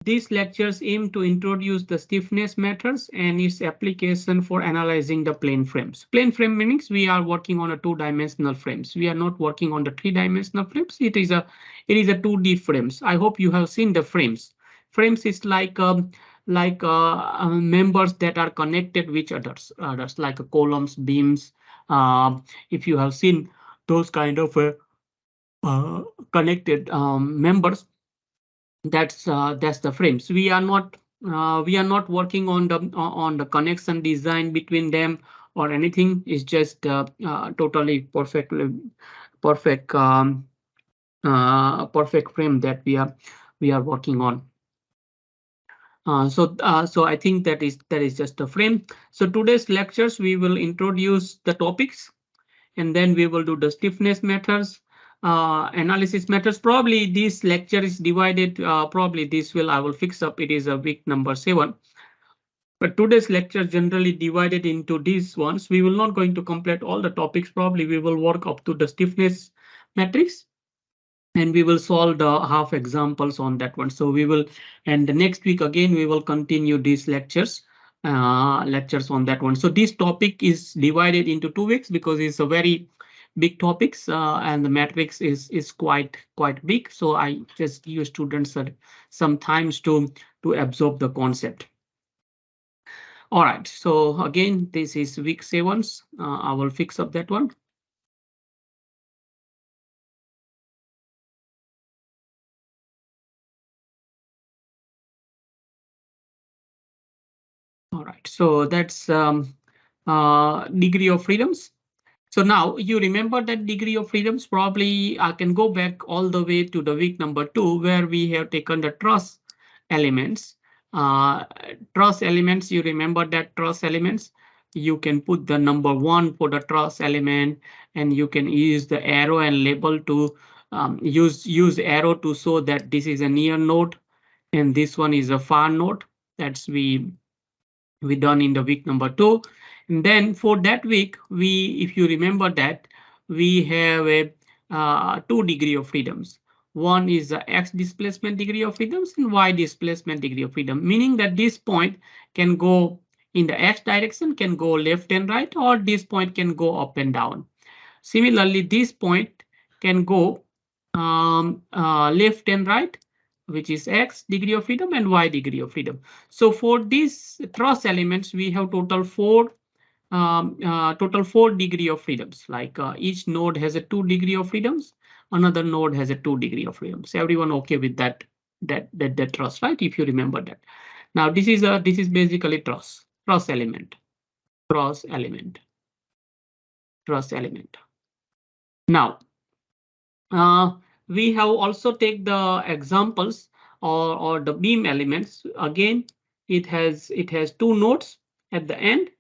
These lectures aim to introduce the stiffness methods and its application for analyzing the plane frames. Plane frame means we are working on a two-dimensional frames. We are not working on the three-dimensional frames. It is a 2D frames. I hope you have seen the frames. Frames is like members that are connected with others like columns, beams. If you have seen those kind of connected members, that's the frames. We are not working on the connection design between them or anything. It's just totally perfect perfect frame that we are working on. So I think that is just a frame. So today's lectures we will introduce the topics, and then we will do the stiffness methods, analysis methods. Probably this lecture is divided. Probably I will fix up. It is a week number 7. But today's lecture generally divided into these ones. We will not going to complete all the topics. Probably we will work up to the stiffness matrix, and we will solve the half examples on that one. So we will, and the next week again we will continue these lectures on that one. So this topic is divided into 2 weeks because it's a very big topics and the matrix is quite big. So I just give students some times to absorb the concept. All right, so again, this is week 7. I will fix up that one. All right, so that's degree of freedoms. So now you remember that degree of freedoms. Probably I can go back all the way to the week number 2 where we have taken the truss elements. Truss elements, you remember that truss elements. You can put the number 1 for the truss element, and you can use the arrow and label to use arrow to show that this is a near node and this one is a far node. That's we done in the week number 2. And then for that week, if you remember that, we have a 2 degree of freedoms. One is the x displacement degree of freedoms and y displacement degree of freedom, meaning that this point can go in the x direction, can go left and right, or this point can go up and down. Similarly, this point can go left and right, which is x degree of freedom and y degree of freedom. So for these truss elements, we have total 4 degree of freedoms. Like each node has a 2 degree of freedoms. Another node has a 2 degree of freedoms. Everyone okay with that truss, right? If you remember that. Now this is basically truss element. Now we have also take the examples or the beam elements. Again, it has 2 nodes at the end,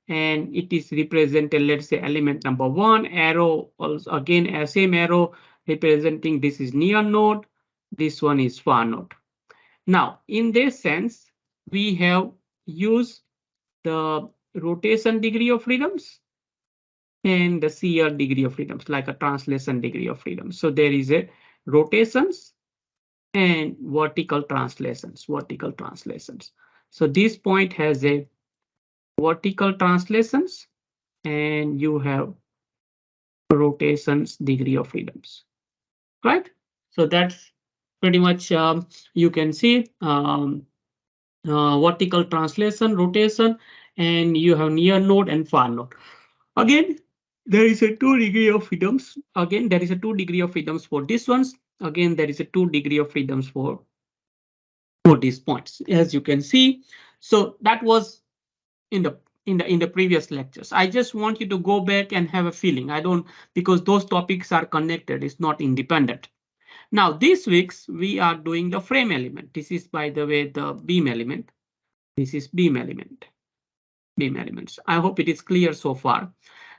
and it is represented, let's say, element number 1, arrow, also again a same arrow representing this is near node, this one is far node. Now in this sense, we have used the rotation degree of freedoms and the shear degree of freedoms, like a translation degree of freedom. So there is a rotations and vertical translations. So this point has a vertical translations and you have rotations degree of freedoms, right? So that's pretty much you can see vertical translation, rotation, and you have near node and far node. Again, there is a 2 degree of freedoms. Again, there is a 2 degree of freedoms for these ones. Again, there is a 2 degree of freedoms for these points, as you can see. So that was in the previous lectures. I just want you to go back and have a feeling. Because those topics are connected. It's not independent. Now this week's we are doing the frame element. This is, by the way, the beam element. This is beam elements. I hope it is clear so far.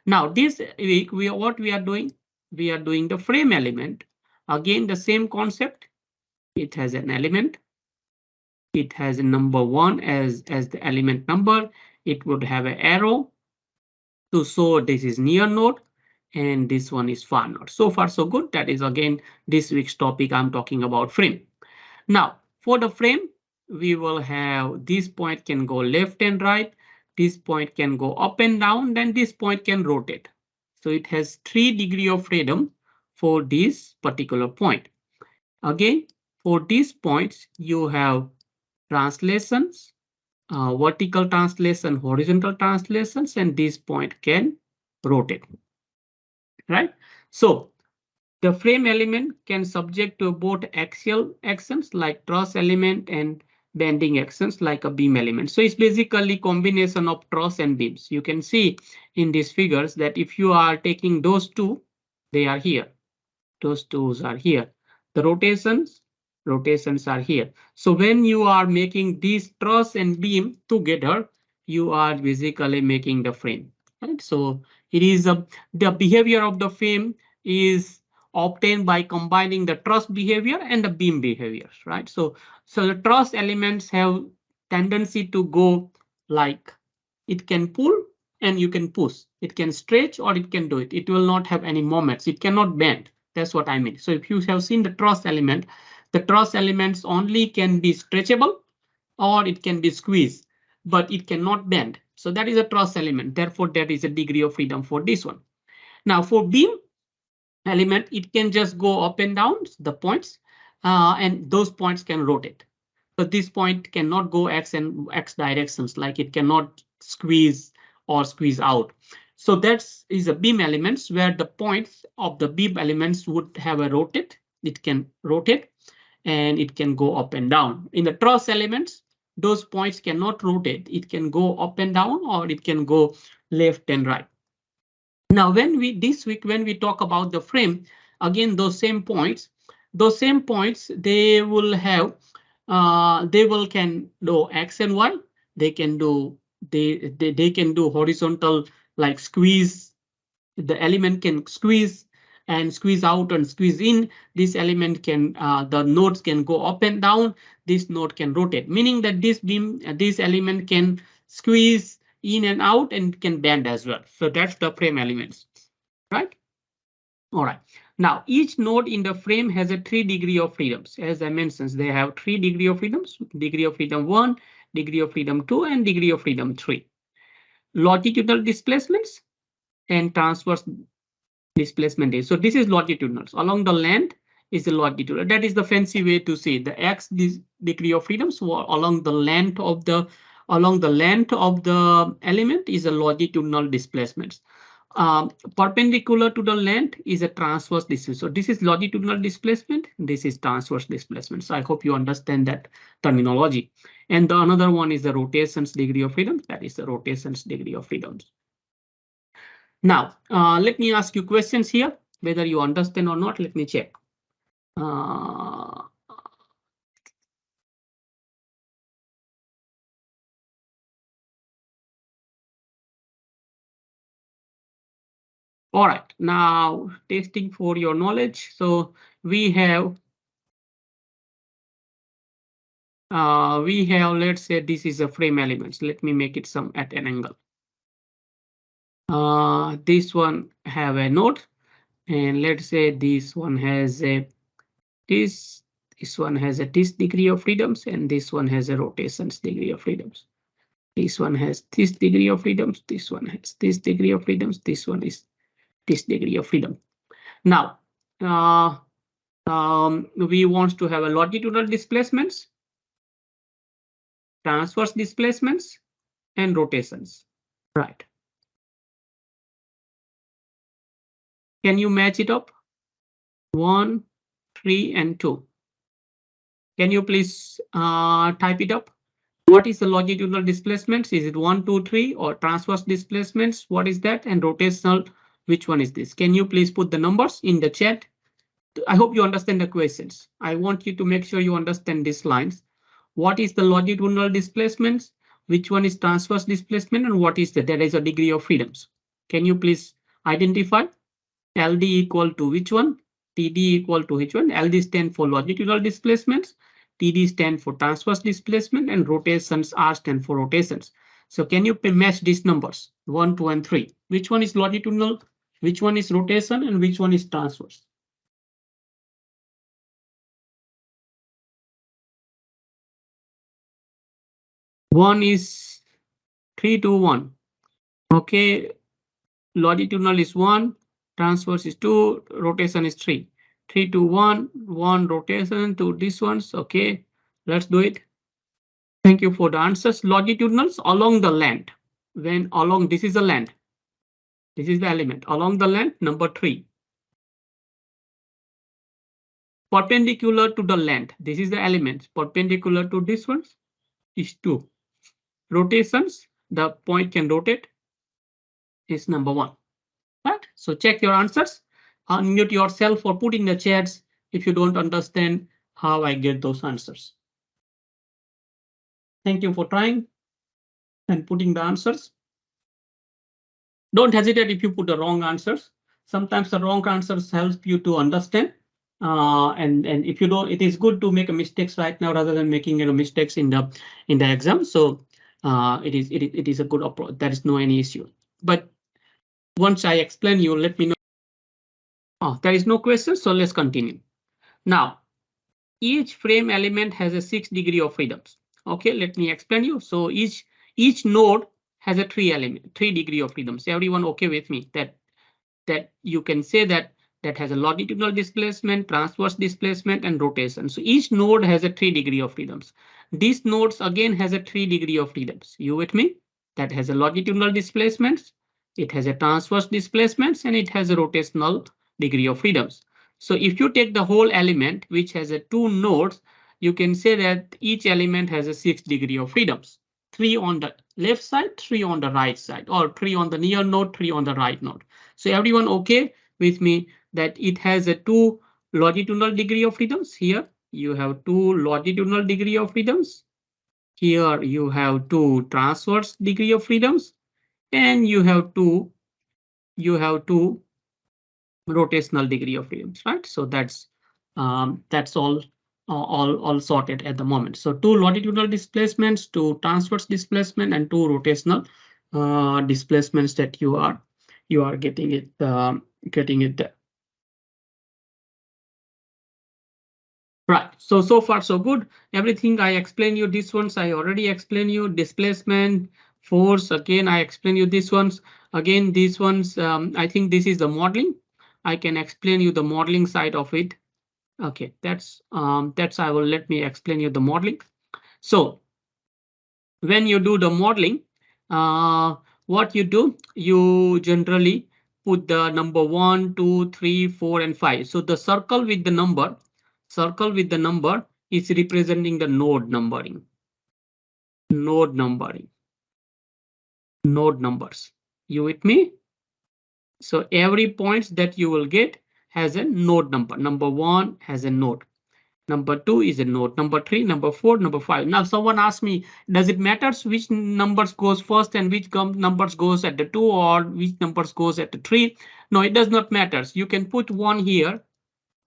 Now this week what we are doing? We are doing the frame element. Again, the same concept. It has an element. It has a number 1 as the element number. It would have an arrow to show this is near node and this one is far node. So far so good. That is again this week's topic. I'm talking about frame. Now for the frame, we will have this point can go left and right. This point can go up and down, then this point can rotate. So it has 3 degrees of freedom for this particular point. Again, for these points, you have translations, vertical translation, horizontal translations, and this point can rotate, right? So the frame element can subject to both axial actions like truss element and bending actions like a beam element. So it's basically combination of truss and beams. You can see in these figures that if you are taking those two, they are here. Those tools are here. The rotations are here. So when you are making these truss and beam together, you are basically making the frame. Right? So it is the behavior of the frame is obtained by combining the truss behavior and the beam behaviors, right? So the truss elements have tendency to go like it can pull and you can push. It can stretch or it can do it. It will not have any moments. It cannot bend. That's what I mean. So if you have seen the truss element, the truss elements only can be stretchable or it can be squeezed, but it cannot bend. So that is a truss element. Therefore, there is a degree of freedom for this one. Now for beam element, it can just go up and down the points and those points can rotate. But this point cannot go x and x directions, like it cannot squeeze or squeeze out. So that is a beam elements where the points of the beam elements would have a rotate. It can rotate and it can go up and down. In the truss elements, those points cannot rotate. It can go up and down or it can go left and right. Now, when we this week, when we talk about the frame, again, those same points, they will have, they will can do X and Y. They can do they can do horizontal like squeeze. The element can squeeze and squeeze out and squeeze in. This element can the nodes can go up and down. This node can rotate, meaning that this beam, this element can squeeze in and out and can bend as well. So that's the frame elements, right? All right. Now each node in the frame has a 3 degree of freedoms. As I mentioned, they have 3 degree of freedoms: degree of freedom 1, degree of freedom 2, and degree of freedom 3. Longitudinal displacements and transverse displacement is. So this is longitudinal. Along the length is the longitudinal. That is the fancy way to say the x degree of freedom. So along the length of the element is a longitudinal displacement. Perpendicular to the length is a transverse distance. So this is longitudinal displacement. This is transverse displacement. So I hope you understand that terminology. And the another one is the rotations degree of freedom. That is the rotations degree of freedom. Now, let me ask you questions here, whether you understand or not. Let me check. All right, now testing for your knowledge. So we have, let's say this is a frame elements. Let me make it some at an angle. This one have a node, and let's say this one has a this one has a this degree of freedoms, and this one has a rotations degree of freedoms. This one has this degree of freedoms. This one has this degree of freedoms. This one is this degree of freedom. Now, we want to have a longitudinal displacements, transverse displacements, and rotations. Right. Can you match it up? 1, 3, and 2. Can you please type it up? What is the longitudinal displacements? Is it 1, 2, 3 or transverse displacements? What is that? And rotational, which one is this? Can you please put the numbers in the chat? I hope you understand the questions. I want you to make sure you understand these lines. What is the longitudinal displacements? Which one is transverse displacement? And what is there is a degree of freedoms? Can you please identify? LD equal to which one? TD equal to which one? LD stand for longitudinal displacements. TD stand for transverse displacement, and rotations R stand for rotations. So can you match these numbers 1, 2, and 3? Which one is longitudinal? Which one is rotation? And which one is transverse? 1 is 3, 2, 1. Okay, longitudinal is 1, transverse is 2, rotation is 3. 3, 2, 1, 1 rotation to this ones. Okay, let's do it. Thank you for the answers. Longitudinals along the length. When along, this is the length. This is the element along the length, number 3. Perpendicular to the length. This is the element. Perpendicular to this one is 2. Rotations, the point can rotate, is number 1. Right? So check your answers. Unmute yourself or put in the chats if you don't understand how I get those answers. Thank you for trying and putting the answers. Don't hesitate if you put the wrong answers. Sometimes the wrong answers help you to understand. And if you don't, it is good to make a mistakes right now rather than making mistakes in the exam. So it is a good approach. There is no any issue. But once I explain you, let me know. Oh, there is no question, so let's continue. Now, each frame element has a 6 degree of freedoms. Okay, let me explain you. So each node has a 3 degree of freedoms. Everyone okay with me that you can say that has a longitudinal displacement, transverse displacement, and rotation. So each node has a 3 degree of freedoms. These nodes again has a 3 degree of freedoms. You with me? That has a longitudinal displacements, it has a transverse displacements, and it has a rotational degree of freedoms. So if you take the whole element which has a 2 nodes, you can say that each element has a 6 degree of freedoms. 3 on the left side, 3 on the right side, or 3 on the near node, 3 on the right node. So everyone okay with me that it has a 2 longitudinal degree of freedoms. Here you have 2 longitudinal degree of freedoms. Here you have 2 transverse degree of freedoms, and you have 2 rotational degree of freedoms, right? So that's all sorted at the moment. So 2 longitudinal displacements, 2 transverse displacement, and 2 rotational displacements that you are getting it there. Right. So far so good. Everything I explain you. These ones I already explained you. Displacement, force. Again I explain you these ones. Again these ones. I think this is the modeling. I can explain you the modeling side of it. Okay, that's I will let me explain you the modeling. So when you do the modeling, what you do, you generally put the number 1, 2, 3, 4, and 5. So the circle with the number is representing the node numbering. Node numbers. You with me? So every points that you will get has a node number. Number 1 has a node. Number 2 is a node. Number 3, number 4, number 5. Now someone asked me, does it matter which numbers goes first and which numbers goes at the 2 or which numbers goes at the 3? No, it does not matter. You can put 1 here.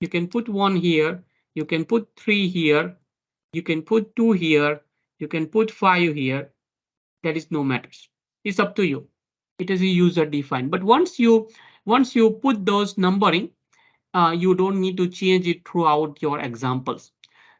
You can put 1 here. You can put 3 here. You can put 2 here. You can put 5 here. That is no matters. It's up to you. It is a user defined. But once you put those numbering, you don't need to change it throughout your examples.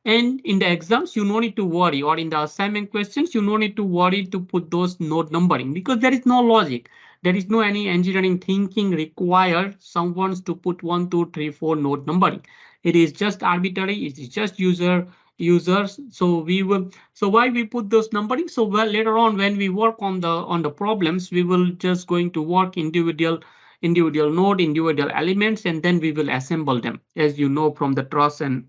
And in the exams, you no need to worry, or in the assignment questions, you no need to worry to put those node numbering because there is no logic. There is no any engineering thinking required someone's to put 1, 2, 3, 4 node numbering. It is just arbitrary. It is just users. So why we put those numbering? So well, later on when we work on the problems, we will just going to work individual node, individual elements, and then we will assemble them, as you know from the truss and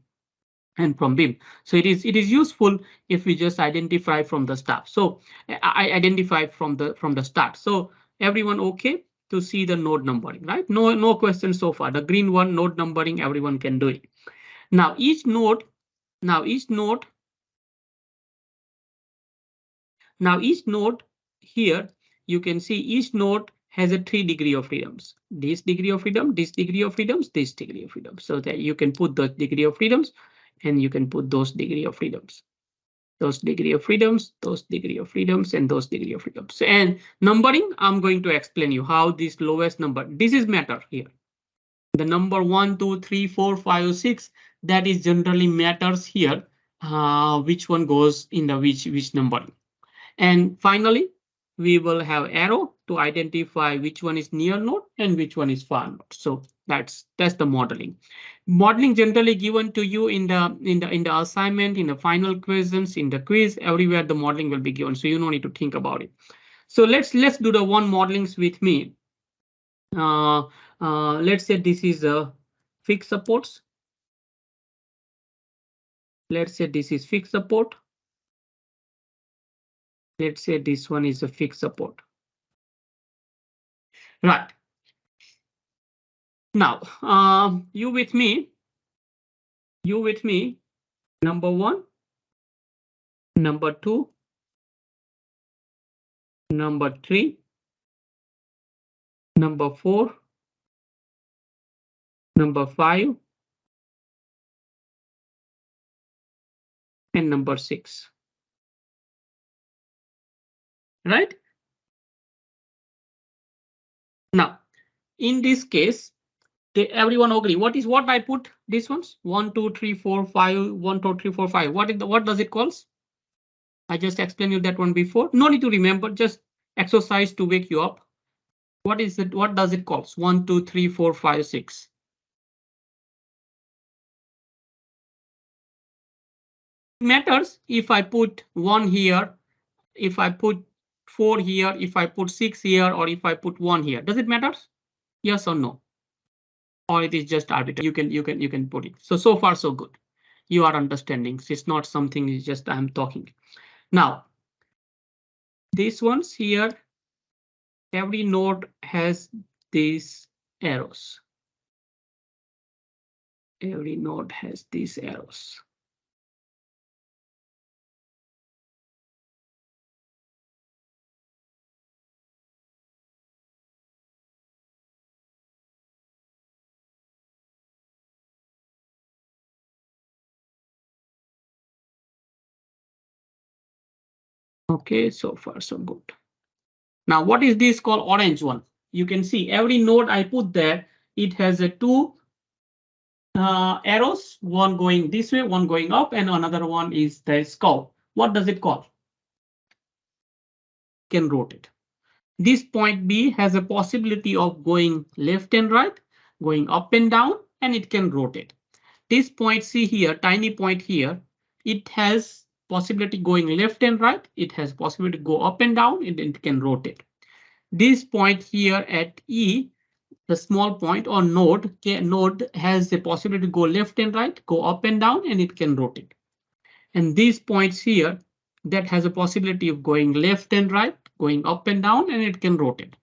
from BIM. So it is useful if we just identify from the start. So I identify from the start. So everyone okay to see the node numbering, right? No questions so far. The green one, node numbering, everyone can do it. Now each node here, you can see each node has a 3 degree of freedoms. This degree of freedom, this degree of freedoms, this degree of freedom. So that you can put the degree of freedoms and you can put those degree of freedoms. Those degree of freedoms, those degree of freedoms, and those degree of freedoms. And numbering, I'm going to explain you how this lowest number, this is matter here. The number 1, 2, 3, 4, 5, 6, that is generally matters here. Which one goes in the which numbering. And finally, we will have arrow to identify which one is near node and which one is far node. So that's the modeling. Modeling generally given to you in the assignment, in the final questions, in the quiz, everywhere the modeling will be given. So you don't need to think about it. So let's do the one modelings with me. Let's say this is a fixed supports. Let's say this is fixed support. Let's say this one is a fixed support. Right. Now, you with me. Number one, number two, number three, number four, number five, and number six. Right? Now, in this case, everyone agree. What I put these ones? 1, 2, 3, 4, 5, 1, 2, 3, 4, 5. What does it calls? I just explained you that one before. No need to remember, just exercise to wake you up. What is it? What does it calls? 1, 2, 3, 4, 5, 6. Matters if I put 1 here, if I put 4 here, if I put 6 here, or if I put 1 here. Does it matter? Yes or no? Or it is just arbitrary. You can put it. So far so good. You are understanding. It's not something. It's just I'm talking. Now, these ones here, every node has these arrows. Every node has these arrows. Okay, so far so good. Now, what is this called orange one? You can see every node I put there, it has a two arrows, one going this way, one going up, and another one is the skull. What does it call? Can rotate. This point B has a possibility of going left and right, going up and down, and it can rotate. This point C here, tiny point here, it has possibility going left and right. It has possibility to go up and down, and it can rotate. This point here at E, the small point or node, node has the possibility to go left and right, go up and down, and it can rotate. And these points here that has a possibility of going left and right, going up and down, and it can rotate.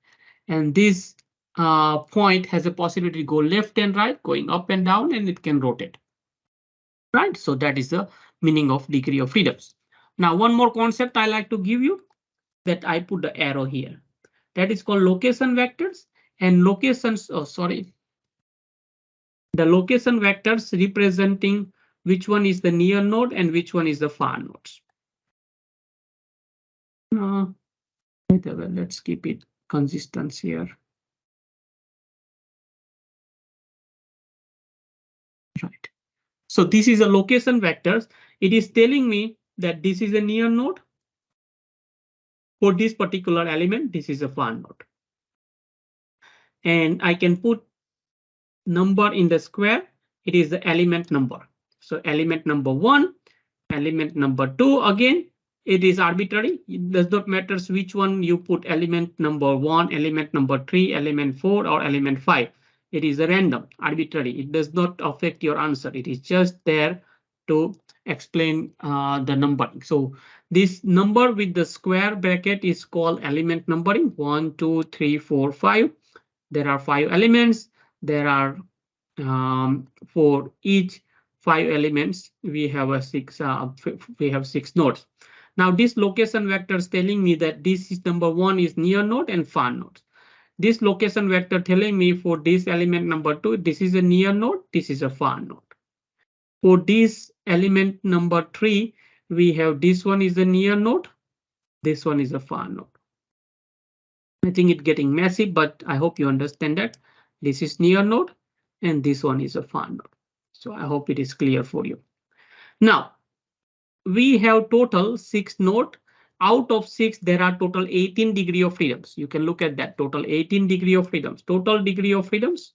And this point has a possibility to go left and right, going up and down, and it can rotate. Right, so that is the meaning of degree of freedoms. Now, one more concept I like to give you that I put the arrow here. That is called location vectors and locations. Oh, sorry. The location vectors representing which one is the near node and which one is the far nodes. Let's keep it consistent here. Right. So this is a location vectors. It is telling me that this is a near node. For this particular element, this is a far node. And I can put number in the square. It is the element number. So element number 1, element number 2, again, it is arbitrary. It does not matter which one you put element number 1, element number 3, element 4, or element 5. It is a random, arbitrary. It does not affect your answer. It is just there to explain the numbering. So this number with the square bracket is called element numbering. 1, 2, 3, 4, 5. There are 5 elements. There are for each 5 elements, we have a 6. We have 6 nodes. Now this location vector is telling me that this is number 1 is near node and far node. This location vector telling me for this element number 2, this is a near node, this is a far node. For this element number 3, we have this one is a near node, this one is a far node. I think it's getting messy, but I hope you understand that this is near node and this one is a far node. So I hope it is clear for you. Now we have total 6 nodes out of 6, there are total 18 degree of freedoms. You can look at that total 18 degree of freedoms. Total degree of freedoms.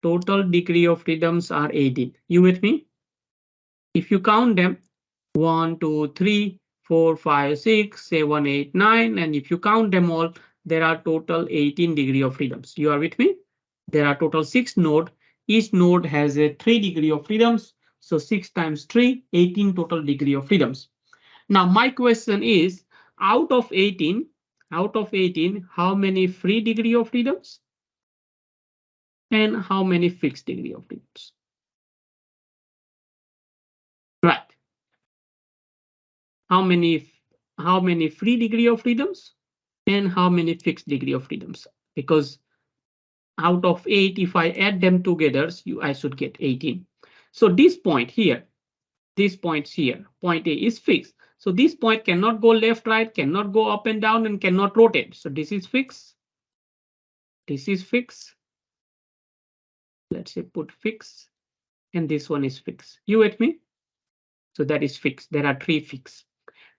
Total degree of freedoms are 18. You with me? If you count them, 1, 2, 3, 4, 5, 6, 7, 8, 9, and if you count them all, there are total 18 degree of freedoms. You are with me? There are total 6 nodes. Each node has a 3 degree of freedoms. So 6 times 3, 18 total degree of freedoms. Now my question is, out of 18, how many free degree of freedoms? And how many fixed degree of freedoms? Right. How many free degree of freedoms and how many fixed degree of freedoms? Because out of 8, if I add them together, I should get 18. So this point here, point A is fixed. So this point cannot go left, right, cannot go up and down, and cannot rotate. So this is fixed. This is fixed. Let's say put fixed, and this one is fixed. You with me? So that is fixed. There are 3 fixed.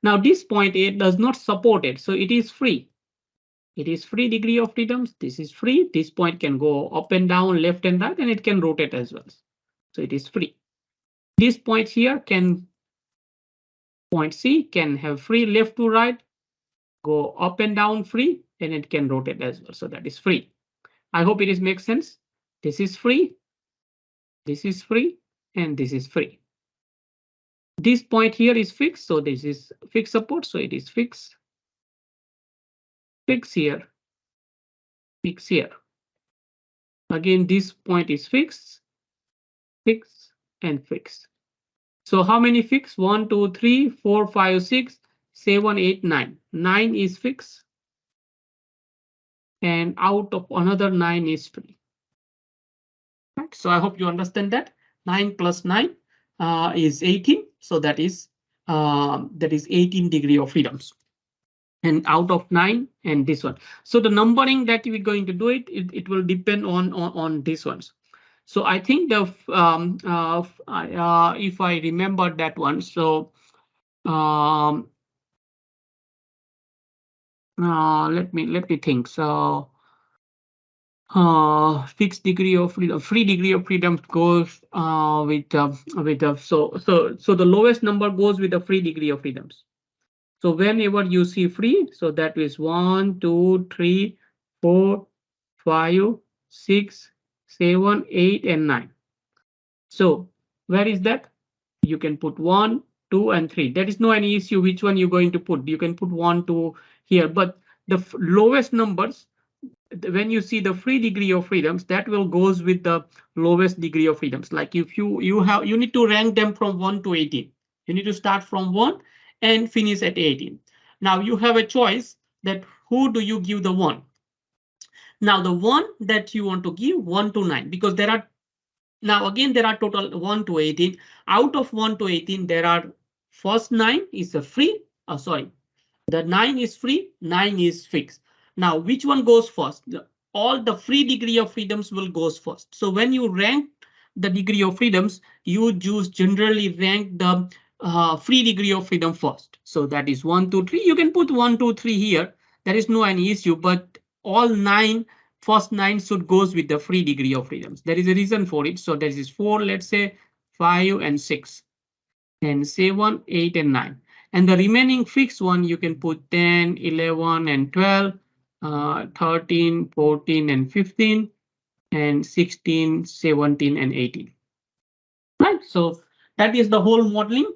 Now this point A does not support it, so it is free. It is free degree of freedoms. This is free. This point can go up and down, left and right, and it can rotate as well. So it is free. This point here can, point C can have free left to right, go up and down free, and it can rotate as well. So that is free. I hope it makes sense. This is free. This is free, and this is free. This point here is fixed, so this is fixed support, so it is fixed. Fix here. Fix here. Again, this point is fixed, fixed, and fixed. So how many fixed? 1, 2, 3, 4, 5, 6, 7, 8, 9. 9 is fixed. And out of another 9 is free. Right. So I hope you understand that. 9 plus 9 is 18. So that is 18 degree of freedoms. And out of 9 and this one. So the numbering that we're going to do it will depend on these ones. So I think the if I remember that one, so let me think. So fixed degree of freedom, free degree of freedom goes with so the lowest number goes with the free degree of freedoms. So whenever you see free, so that is 1, 2, 3, 4, 5, 6, 7, 8, and 9. So where is that? You can put 1, 2, and 3. There is no any issue which one you're going to put. You can put 1, 2 here, but the lowest numbers, when you see the free degree of freedoms, that will goes with the lowest degree of freedoms. Like if you need to rank them from 1 to 18. You need to start from 1 and finish at 18. Now you have a choice that who do you give the 1. Now the 1 that you want to give 1 to 9, because there are now again there are total 1 to 18. Out of 1 to 18, there are first 9 is a free. Sorry, the 9 is free, 9 is fixed. Now which one goes first? All the free degree of freedoms will goes first. So when you rank the degree of freedoms, you generally rank the free degree of freedom first. So that is 1, 2, 3. You can put 1, 2, 3 here. There is no any issue, but all 9 first 9 should goes with the free degree of freedoms. There is a reason for it. So there is 4, let's say 5 and 6, and 7, 8, and 9. And the remaining fixed one, you can put 10, 11, and 12, 13, 14, and 15, and 16, 17, and 18. Right. So that is the whole modeling.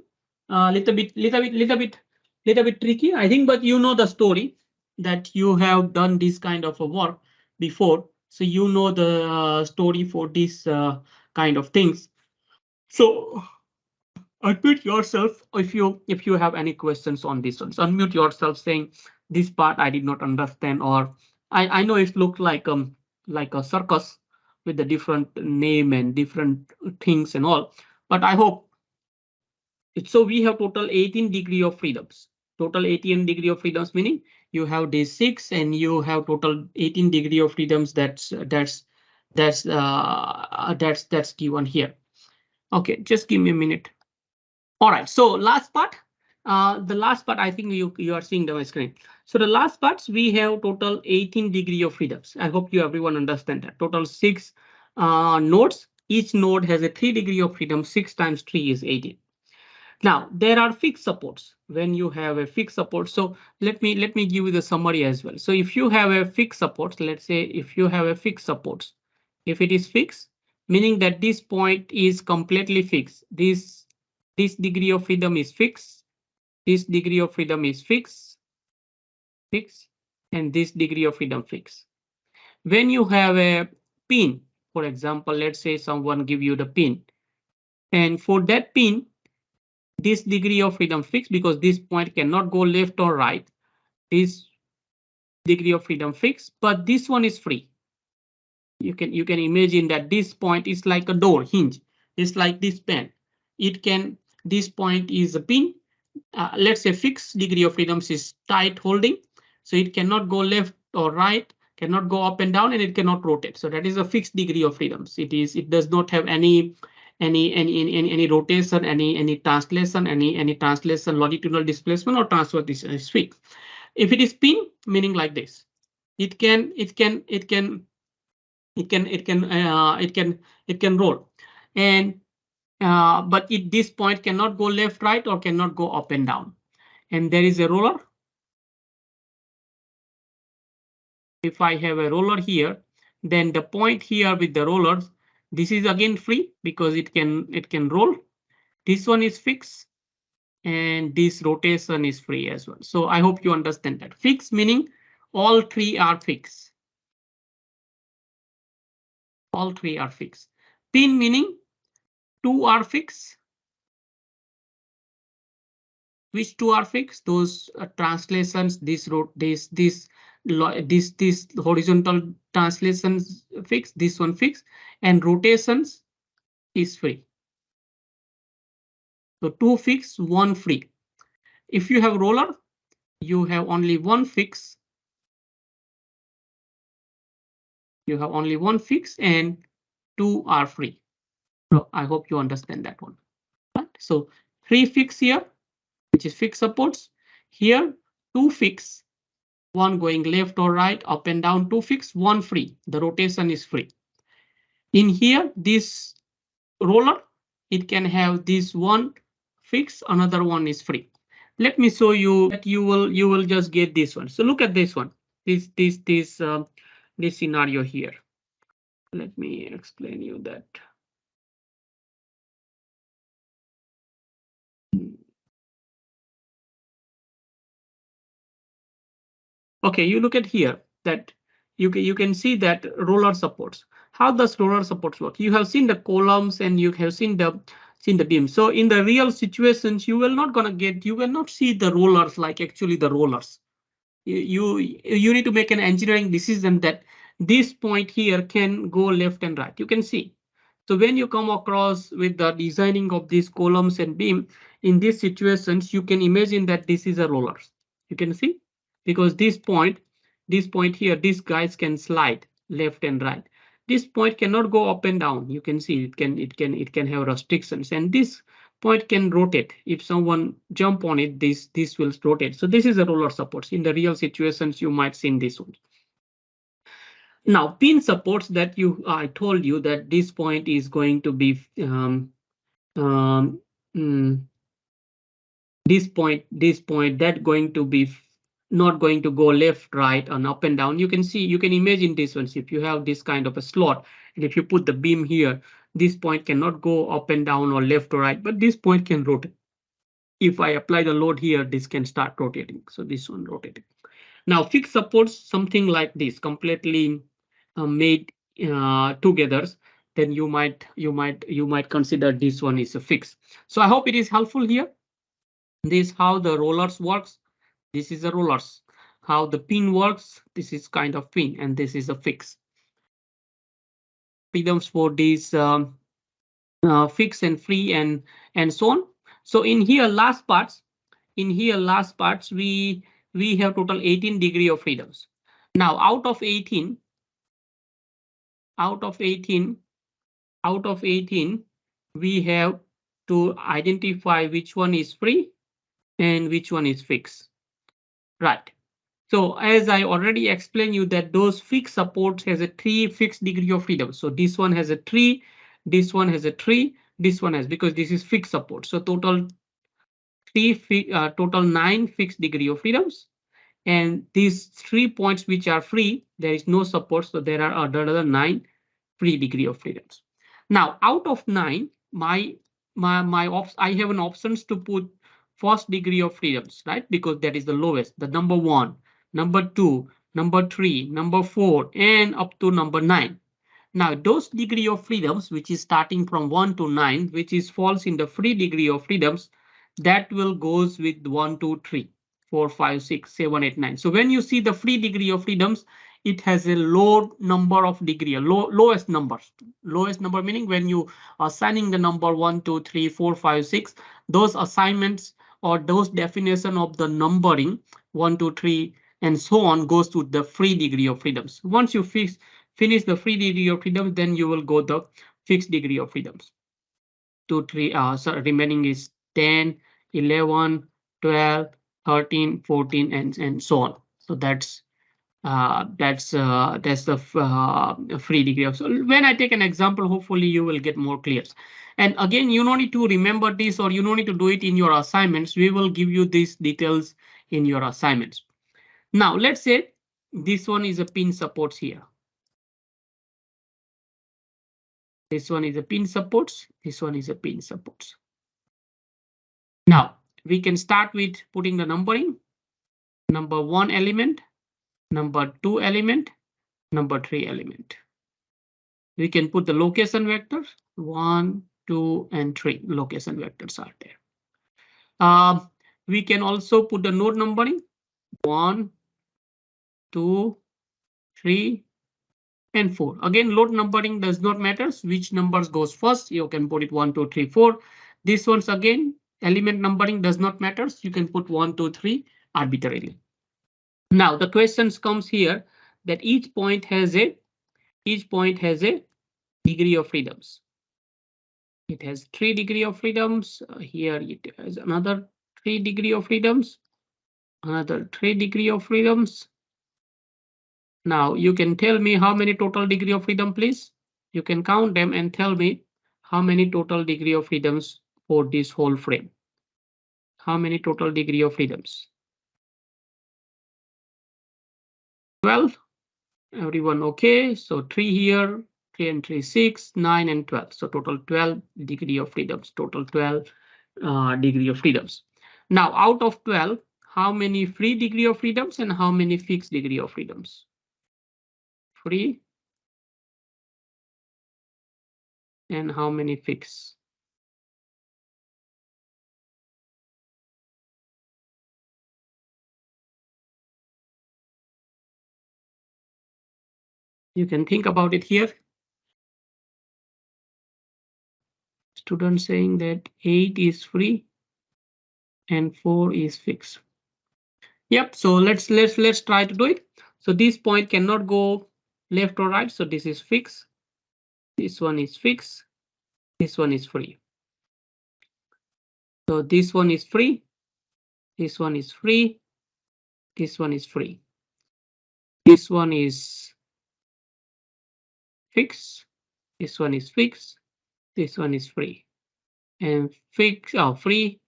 Little bit tricky, I think, but you know the story that you have done this kind of a work before, so you know the story for this kind of things. So unmute yourself if you have any questions on this one. So unmute yourself saying this part I did not understand, or I know it looked like a circus with the different name and different things and all, but I hope. So we have total 18 degree of freedoms. Total 18 degree of freedoms meaning you have day 6 and you have total 18 degree of freedoms. That's given here. Okay, just give me a minute. All right, so last part. The last part, I think you are seeing the screen. So the last parts, we have total 18 degree of freedoms. I hope you everyone understand that. Total 6 nodes. Each node has a 3 degree of freedom. 6 times 3 is 18. Now there are fixed supports when you have a fixed support. So let me give you the summary as well. So if you have a fixed support, let's say if you have a fixed support, if it is fixed, meaning that this point is completely fixed. This degree of freedom is fixed. This degree of freedom is fixed, and this degree of freedom fixed. When you have a pin, for example, let's say someone give you the pin, and for that pin, this degree of freedom fixed because this point cannot go left or right. This degree of freedom fixed, but this one is free. You can imagine that this point is like a door hinge. It's like this pen. This point is a pin. Let's say fixed degree of freedoms is tight holding, so it cannot go left or right, cannot go up and down, and it cannot rotate. So that is a fixed degree of freedoms. It does not have any rotation, any translation, any translation, longitudinal displacement or transverse. This is fixed. If it is pin, meaning like this, it can roll, and but this point cannot go left, right, or cannot go up and down. And there is a roller. If I have a roller here, then the point here with the rollers, this is again free because it can roll. This one is fixed, and this rotation is free as well. So I hope you understand that. Fixed meaning all three are fixed. All three are fixed. Pin meaning two are fixed. Which two are fixed? Those translations, this horizontal translations fixed, this one fixed, and rotations is free. So two fixed, one free. If you have roller, you have only one fix. You have only one fix and two are free. So I hope you understand that one. Right? So three fix here, which is fixed supports. Here, two fix, one going left or right, up and down, two fix, one free. The rotation is free. In here, this roller, it can have this one fix, another one is free. Let me show you that you will just get this one. So look at this one. This scenario here. Let me explain you that. Okay, you look at here that you can see that roller supports. How does roller supports work? You have seen the columns and you have seen the beam. So in the real situations, you will not see the rollers like actually the rollers. You need to make an engineering decision that this point here can go left and right. You can see. So when you come across with the designing of these columns and beam in these situations, you can imagine that this is a rollers. You can see because this point here, these guys can slide left and right. This point cannot go up and down. You can see it can have restrictions, and this point can rotate. If someone jump on it, this will rotate. So this is a roller supports. In the real situations, you might see this one. Now pin supports that I told you that this point is going to be this point that going to be not going to go left, right, and up and down. You can see, you can imagine this one. If you have this kind of a slot, and if you put the beam here, this point cannot go up and down or left or right, but this point can rotate. If I apply the load here, this can start rotating. So this one rotating. Now fixed supports something like this, completely made together. Then you might consider this one is a fix. So I hope it is helpful here. This how the rollers works. This is the rollers. How the pin works. This is kind of pin, and this is a fix. Freedoms for these fix and free and so on. So in here last parts, we have total 18 degree of freedoms. Now out of 18, we have to identify which one is free and which one is fixed, right? So as I already explained you that those fixed supports has a 3 fixed degree of freedom. So this one has a 3, this one has a 3, this one has, because this is fixed support. So total total 9 fixed degree of freedoms. And these 3 points which are free, there is no support. So there are another 9 free degree of freedoms. Now out of 9, I have an options to put first degree of freedoms, right? Because that is the lowest, the number 1, number 2, number 3, number 4, and up to number 9. Now those degree of freedoms, which is starting from 1 to 9, which is falls in the free degree of freedoms, that will goes with 1, 2, 3, 4, 5, 6, 7, 8, 9. So when you see the free degree of freedoms, it has a low number of degree, lowest numbers. Lowest number meaning when you are assigning the number 1, 2, 3, 4, 5, 6, those assignments or those definition of the numbering 1, 2, 3, and so on goes to the free degree of freedoms. Once you finish the free degree of freedoms, then you will go the fixed degree of freedoms. 2, 3, so remaining is 10, 11, 12, 13, 14, and so on. So that's the free degree of. So when I take an example, hopefully you will get more clear. And again, you don't need to remember this or you don't need to do it in your assignments. We will give you these details in your assignments. Now let's say this one is a pin supports here. This one is a pin supports. This one is a pin supports. Now we can start with putting the numbering. Number 1 element, number 2 element, number 3 element. We can put the location vectors 1, 2, and 3 location vectors are there. We can also put the node numbering 1, 2, 3, and 4. Again, load numbering does not matter which numbers goes first. You can put it 1, 2, 3, 4. This one's again element numbering does not matter. You can put 1, 2, 3 arbitrarily. Now the questions comes here that each point has a degree of freedoms. It has 3 degree of freedoms. Here it has another 3 degree of freedoms. Another 3 degree of freedoms. Now you can tell me how many total degree of freedom, please. You can count them and tell me how many total degree of freedoms for this whole frame. How many total degree of freedoms? 12. Everyone okay? So 3 here, 3 and 3, 6, 9 and 12. So total 12 degree of freedoms. Total 12 degree of freedoms. Now out of 12, how many free degree of freedoms and how many fixed degree of freedoms? Free and how many fixed? You can think about it here. Student saying that 8 is free and 4 is fixed. Yep, so let's try to do it. So this point cannot go left or right, so this is fixed. This one is fixed. This one is free. So this one is free. This one is free. This one is free. This one is fixed. This one is fixed. This one is free. And fixed, free,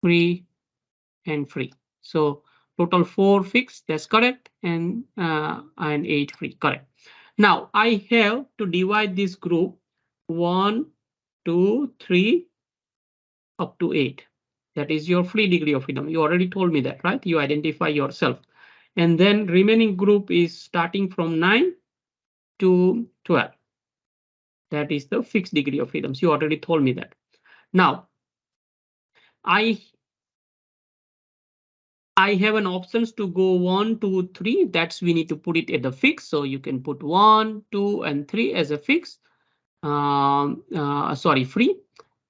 free, and free. So total 4 fixed, that's correct, and 8 free, correct. Now I have to divide this group 1, 2, 3 up to 8. That is your free degree of freedom. You already told me that, right? You identify yourself. And then remaining group is starting from 9 to 12. That is the fixed degree of freedoms. You already told me that. Now I have an options to go 1, 2, 3. That's we need to put it at the fix. So you can put 1, 2, and 3 as a fix. Sorry, free.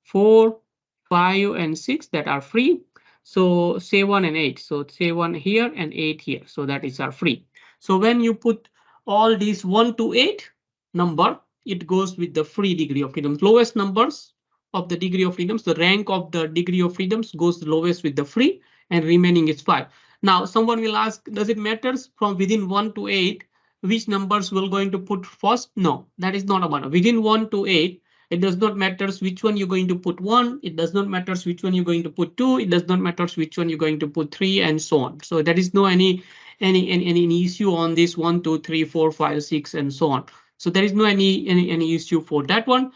4, 5, and 6 that are free. So 7 and 8. So 7 here and 8 here. So that is our free. So when you put all these 1 to 8 number, it goes with the free degree of freedom. Lowest numbers of the degree of freedoms, the rank of the degree of freedoms goes lowest with the free and remaining is 5. Now someone will ask, does it matters from within 1 to 8 which numbers will going to put first? No, that is not a matter. Within 1 to 8, it does not matter which one you're going to put 1. It does not matter which one you're going to put 2. It does not matter which one you're going to put 3 and so on. So there is no any issue on this 1, 2, 3, 4, 5, 6 and so on. So there is no any issue for that one.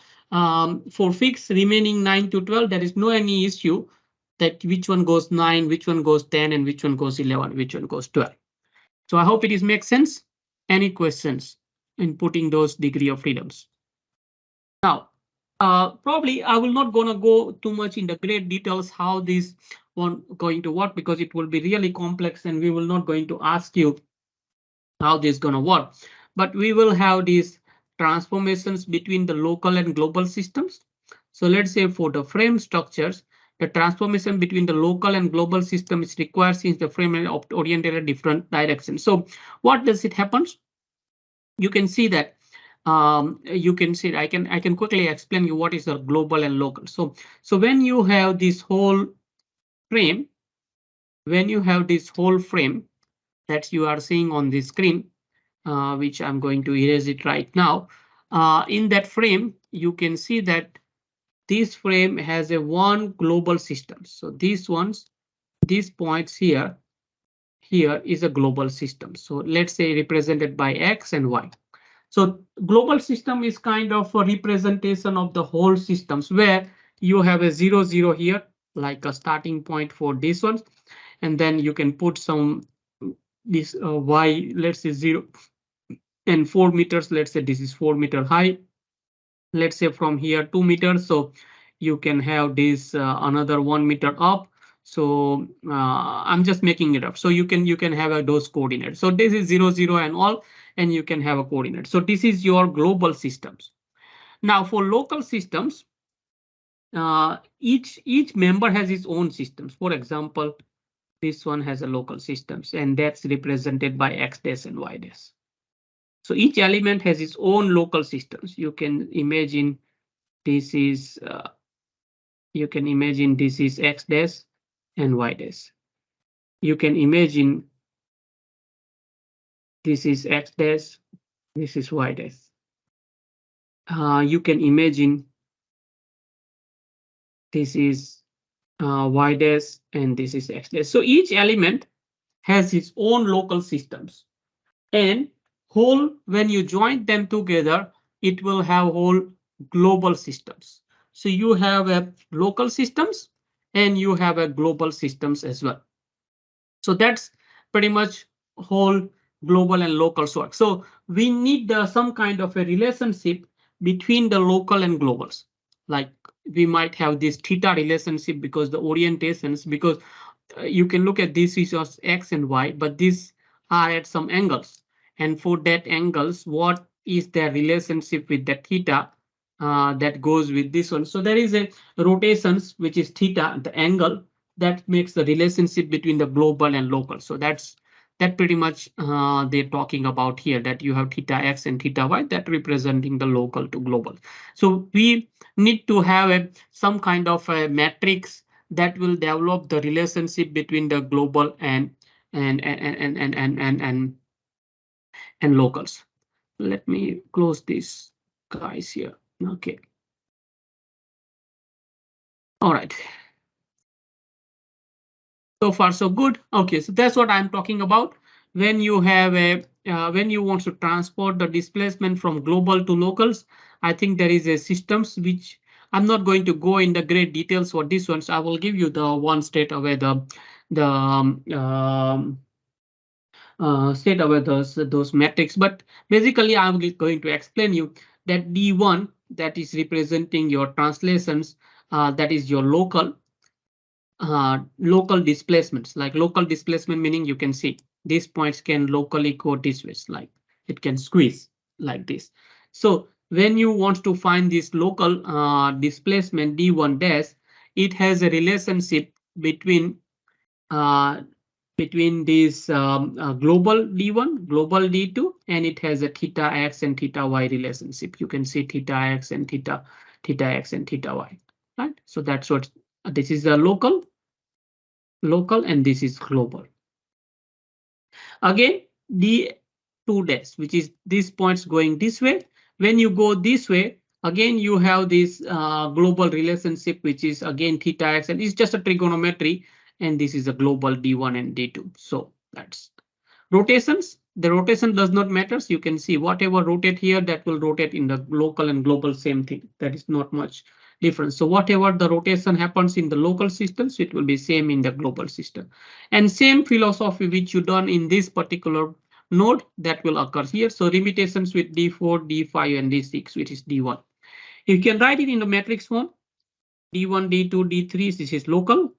For fixed remaining 9 to 12, there is no any issue that which one goes 9, which one goes 10, and which one goes 11, which one goes 12. So I hope it is makes sense. Any questions in putting those degree of freedoms? Now, probably I will not gonna go too much in the great details how this one going to work because it will be really complex and we will not going to ask you how this is gonna work. But we will have these transformations between the local and global systems. So let's say for the frame structures, the transformation between the local and global system is required since the frame is oriented in different directions. So what does it happen? You can see that you can see I can quickly explain you what is the global and local. So when you have this whole frame, that you are seeing on the screen, which I'm going to erase it right now. In that frame, you can see that this frame has a one global system. So these points here is a global system. So let's say represented by X and Y. So global system is kind of a representation of the whole systems where you have a 0, 0 here, like a starting point for this one. And then you can put some this Y, let's say 0 and 4 meters. Let's say this is 4 meter high. Let's say from here 2 meters. So you can have this another 1 meter up. So I'm just making it up. So you can have those coordinates. So this is 0, 0 and all, and you can have a coordinate. So this is your global systems. Now for local systems, each member has its own systems. For example, this one has a local systems and that's represented by X dash and Y dash. So each element has its own local systems. You can imagine this is X dash and Y dash. You can imagine this is X dash, this is Y dash. You can imagine this is Y dash and this is X dash. So each element has its own local systems, and when you join them together, it will have whole global systems. So you have a local systems and you have a global systems as well. So that's pretty much whole global and local work. So we need some kind of a relationship between the local and globals. Like we might have this theta relationship because the orientations, because you can look at this is X and Y, but these are at some angles. And for that angles, what is their relationship with the theta that goes with this one? So there is a rotations, which is theta, the angle that makes the relationship between the global and local. So that pretty much they're talking about here, that you have theta X and theta Y that representing the local to global. So we need to have some kind of a matrix that will develop the relationship between the global and locals. Let me close this guys here. Okay. All right. So far so good. Okay, so that's what I'm talking about. When you have when you want to transport the displacement from global to locals, I think there is a systems which I'm not going to go in the great details for this ones. I will give you the one straight away straight away those metrics. But basically, I'm going to explain you that D1 that is representing your translations, that is your local displacements. Like local displacement meaning you can see these points can locally go this way, like it can squeeze like this. So when you want to find this local displacement D1 dash, it has a relationship between this global D1, global D2, and it has a theta X and theta Y relationship. You can see theta X and theta X and theta Y. right? So that's what this is a local, and this is global. Again, d2 dash, which is these points going this way. When you go this way, again you have this global relationship, which is again theta x, and it's just a trigonometry, and this is a global d1 and d2. So that's rotations. The rotation does not matter. So you can see whatever rotate here, that will rotate in the local and global, same thing. That is not much difference. So whatever the rotation happens in the local systems, it will be same in the global system. And same philosophy which you done in this particular node, that will occur here. So limitations with d4, d5, and d6, which is d1. You can write it in the matrix form. d1, d2, d3. This is local.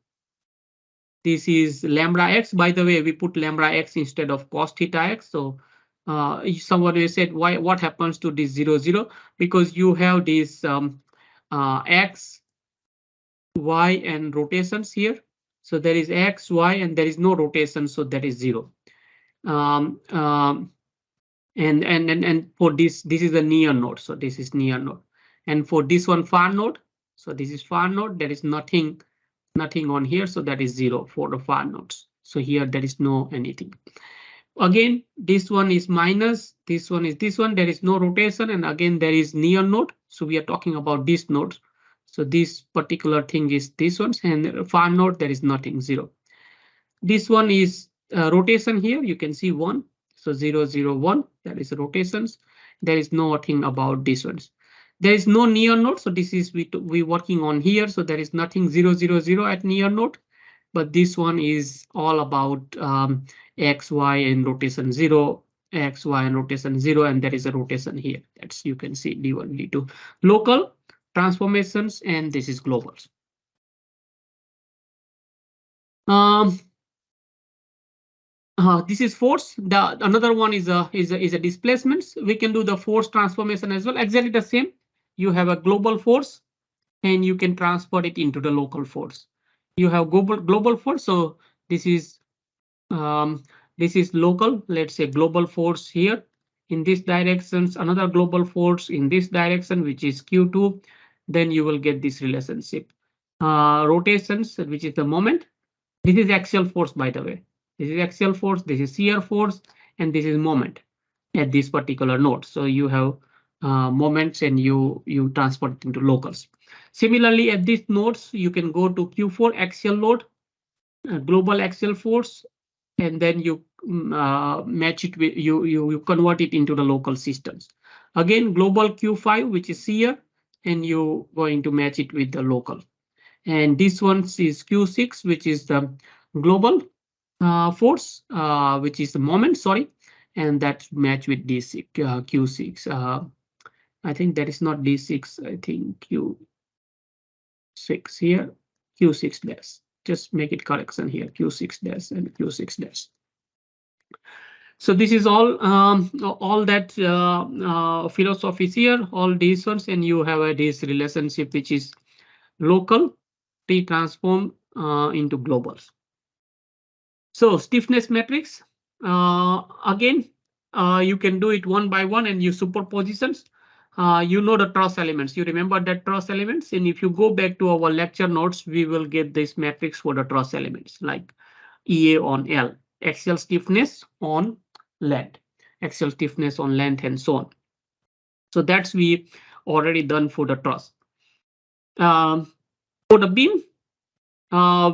This is lambda x. By the way, we put lambda x instead of cos theta x. So somebody said, why, what happens to this 0, 0? Because you have this x, y, and rotations here. So there is x, y, and there is no rotation. So that is 0. And for this is a near node. So this is near node. And for this one, far node. So this is far node. There is nothing on here. So that is 0 for the far nodes. So here there is no anything. Again, this one is minus, this one is this one. There is no rotation, and again there is near node. So we are talking about these nodes. So this particular thing is this one, and far node there is nothing, 0. This one is rotation here. You can see 1. So 0, 0, 1. That is rotations. There is nothing about this ones. There is no near node. So this is we working on here. So there is nothing 0, 0, 0 at near node. But this one is all about x, y, and rotation 0, x, y, and rotation 0, and there is a rotation here. That's, you can see d1, d2, local transformations, and this is globals. This is force. The another one is a displacements. We can do the force transformation as well. Exactly the same. You have a global force, and you can transfer it into the local force. You have global force. So this is local. Let's say global force here in this directions. Another global force in this direction, which is Q2. Then you will get this relationship. Rotations, which is the moment. This is axial force, by the way. This is axial force, this is shear force, and this is moment at this particular node. So you have moments, and you transfer it into locals. Similarly, at these nodes, you can go to Q4 axial load, global axial force, and then you match it with you convert it into the local systems. Again, global Q5, which is shear, and you going to match it with the local. And this one is Q6, which is the global force, which is the moment, sorry, and that's match with D6, Q6. I think that is not D6, I think Q6 here, Q6 dash. Just make it correction here, Q6 dash and Q6 dash. So this is all that philosophies here, all these ones, and you have this relationship, which is local transform into globals. So stiffness matrix, again, you can do it one by one, and you superpositions. You know the truss elements. You remember that truss elements, and if you go back to our lecture notes, we will get this matrix for the truss elements like EA on L, axial stiffness on length, axial stiffness on length, and so on. So that's we already done for the truss. For the beam,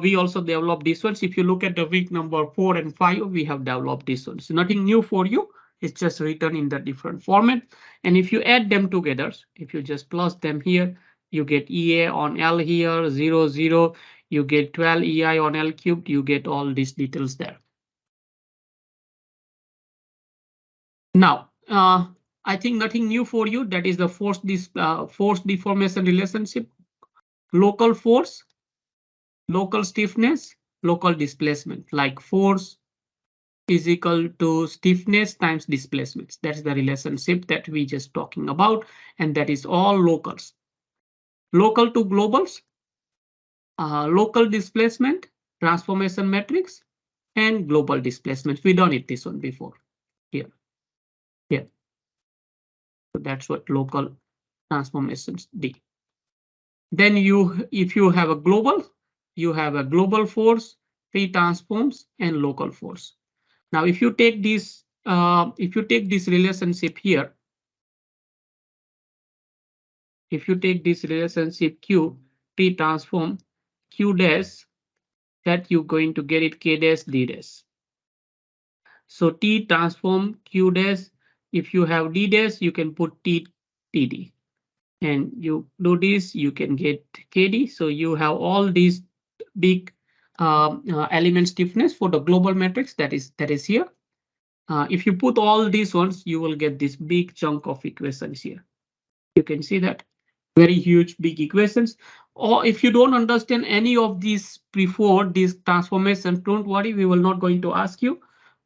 we also developed this ones. If you look at the week number 4 and 5, we have developed this one. So nothing new for you. It's just written in the different format. And if you add them together, if you just plus them here, you get EA on L here, 0, 0. You get 12 EI on L cubed. You get all these details there. Now, I think nothing new for you. That is the force deformation relationship. Local force, local stiffness, local displacement, like force is equal to stiffness times displacements. That's the relationship that we just talking about, and that is all locals. Local to globals, local displacement, transformation matrix, and global displacement. We done it this one before here. So that's what local transformations did. Then if you have a global, you have a global force, free transforms, and local force. Now, if you take this relationship here, if you take this relationship Q, T transform Q dash, that you're going to get it K dash D dash. So T transform Q dash. If you have D dash, you can put T TD. And you do this, you can get KD. So you have all these big element stiffness for the global matrix that is here. If you put all these ones, you will get this big chunk of equations here. You can see that very huge big equations. Or if you don't understand any of these before these transformations, don't worry, we will not going to ask you.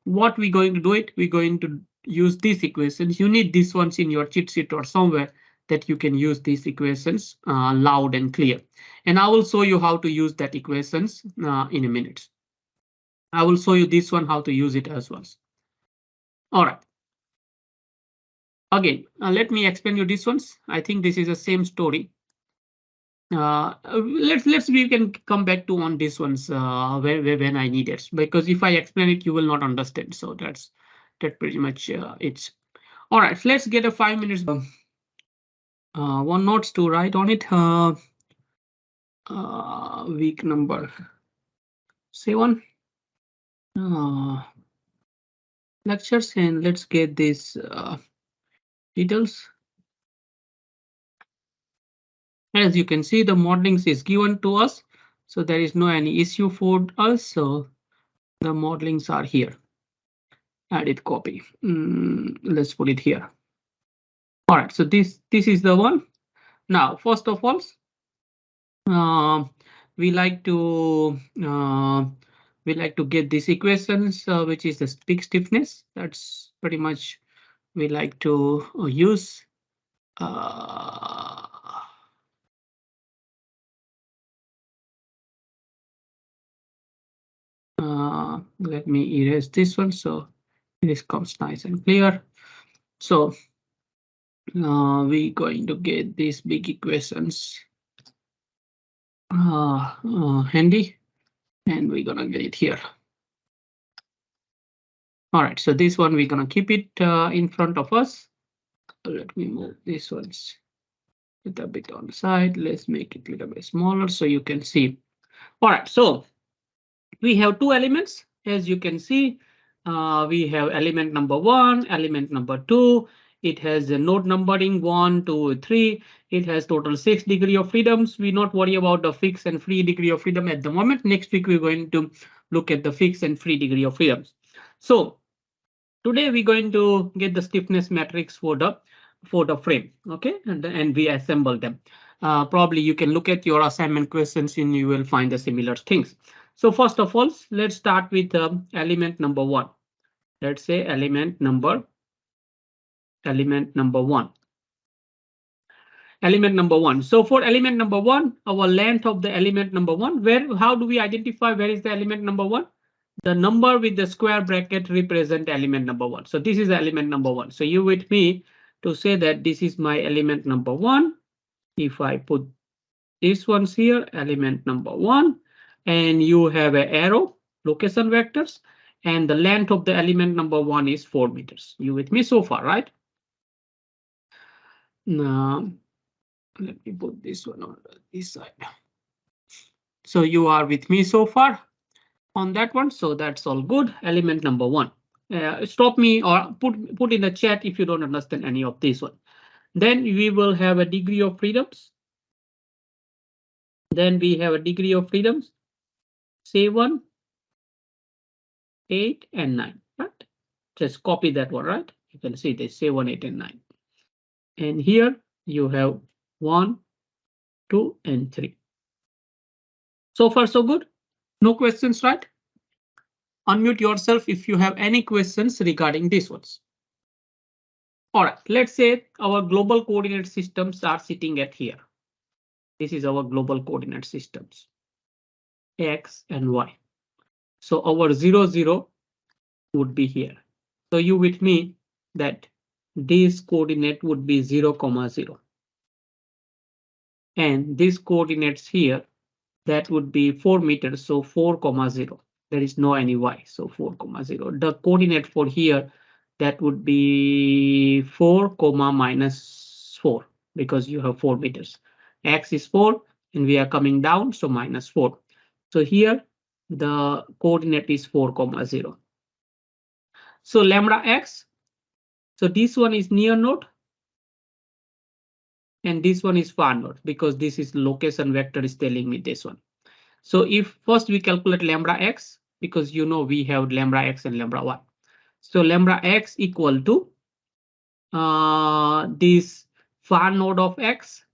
What we're going to do it, we're going to use these equations. You need these ones in your cheat sheet or somewhere that you can use these equations loud and clear. And I will show you how to use that equations in a minute. I will show you this one how to use it as well. All right. Again, let me explain you this ones. I think this is the same story. Let's we can come back to on this ones when I need it, because if I explain it, you will not understand. So that's pretty much it's all right. So let's get a 5 minutes. One notes to write on it. Week number 7 lectures, and let's get these details. As you can see, the modeling is given to us, so there is no any issue for us. So the modelings are here. Edit copy. Let's put it here. All right, so this is the one. Now, first of all, we like to get these equations, which is the peak stiffness. That's pretty much we like to use. Let me erase this one so this comes nice and clear. So we're going to get these big equations handy, and we're gonna get it here. All right, so this one we're gonna keep it in front of us. Let me move these ones a little bit on the side. Let's make it a little bit smaller so you can see. All right, so we have two elements. As you can see, we have element number 1, element number 2. It has a node numbering 1, 2, 3. It has total 6 degree of freedoms. We not worry about the fixed and free degree of freedom at the moment. Next week, we're going to look at the fixed and free degree of freedoms. So today we're going to get the stiffness matrix for the frame. OK, and we assemble them. Probably you can look at your assignment questions and you will find the similar things. So first of all, let's start with element number 1. Let's say element number 1. Element number 1. So for element number 1, our length of the element number 1, how do we identify where is the element number 1? The number with the square bracket represent element number 1. So this is element number 1. So you with me to say that this is my element number 1. If I put these ones here, element number 1, and you have an arrow location vectors, and the length of the element number 1 is 4 meters. You with me so far, right? Now, let me put this one on this side. So you are with me so far on that one. So that's all good. Element number 1. Stop me or put in the chat if you don't understand any of this one. Then we will have a degree of freedoms. Then we have a degree of freedoms. 7, 8, and 9. Right? Just copy that one, right? You can see this 7, 8, and 9. And here you have 1, 2, and 3. So far, so good. No questions, right? Unmute yourself if you have any questions regarding these ones. All right, let's say our global coordinate systems are sitting at here. This is our global coordinate systems, X and Y. So our 0, 0 would be here. So you with me that this coordinate would be 0, 0. and this coordinates here, that would be 4 meters. So 4, 0. There is no any y. So 4, 0. The coordinate for here, that would be 4, minus 4, because you have 4 meters. X is 4 and we are coming down, so minus 4. So here the coordinate is 4, 0. So lambda x. So this one is near node and this one is far node, because this is location vector is telling me this one. So if first we calculate lambda x, because you know we have lambda x and lambda y. So lambda x equal to this far node of x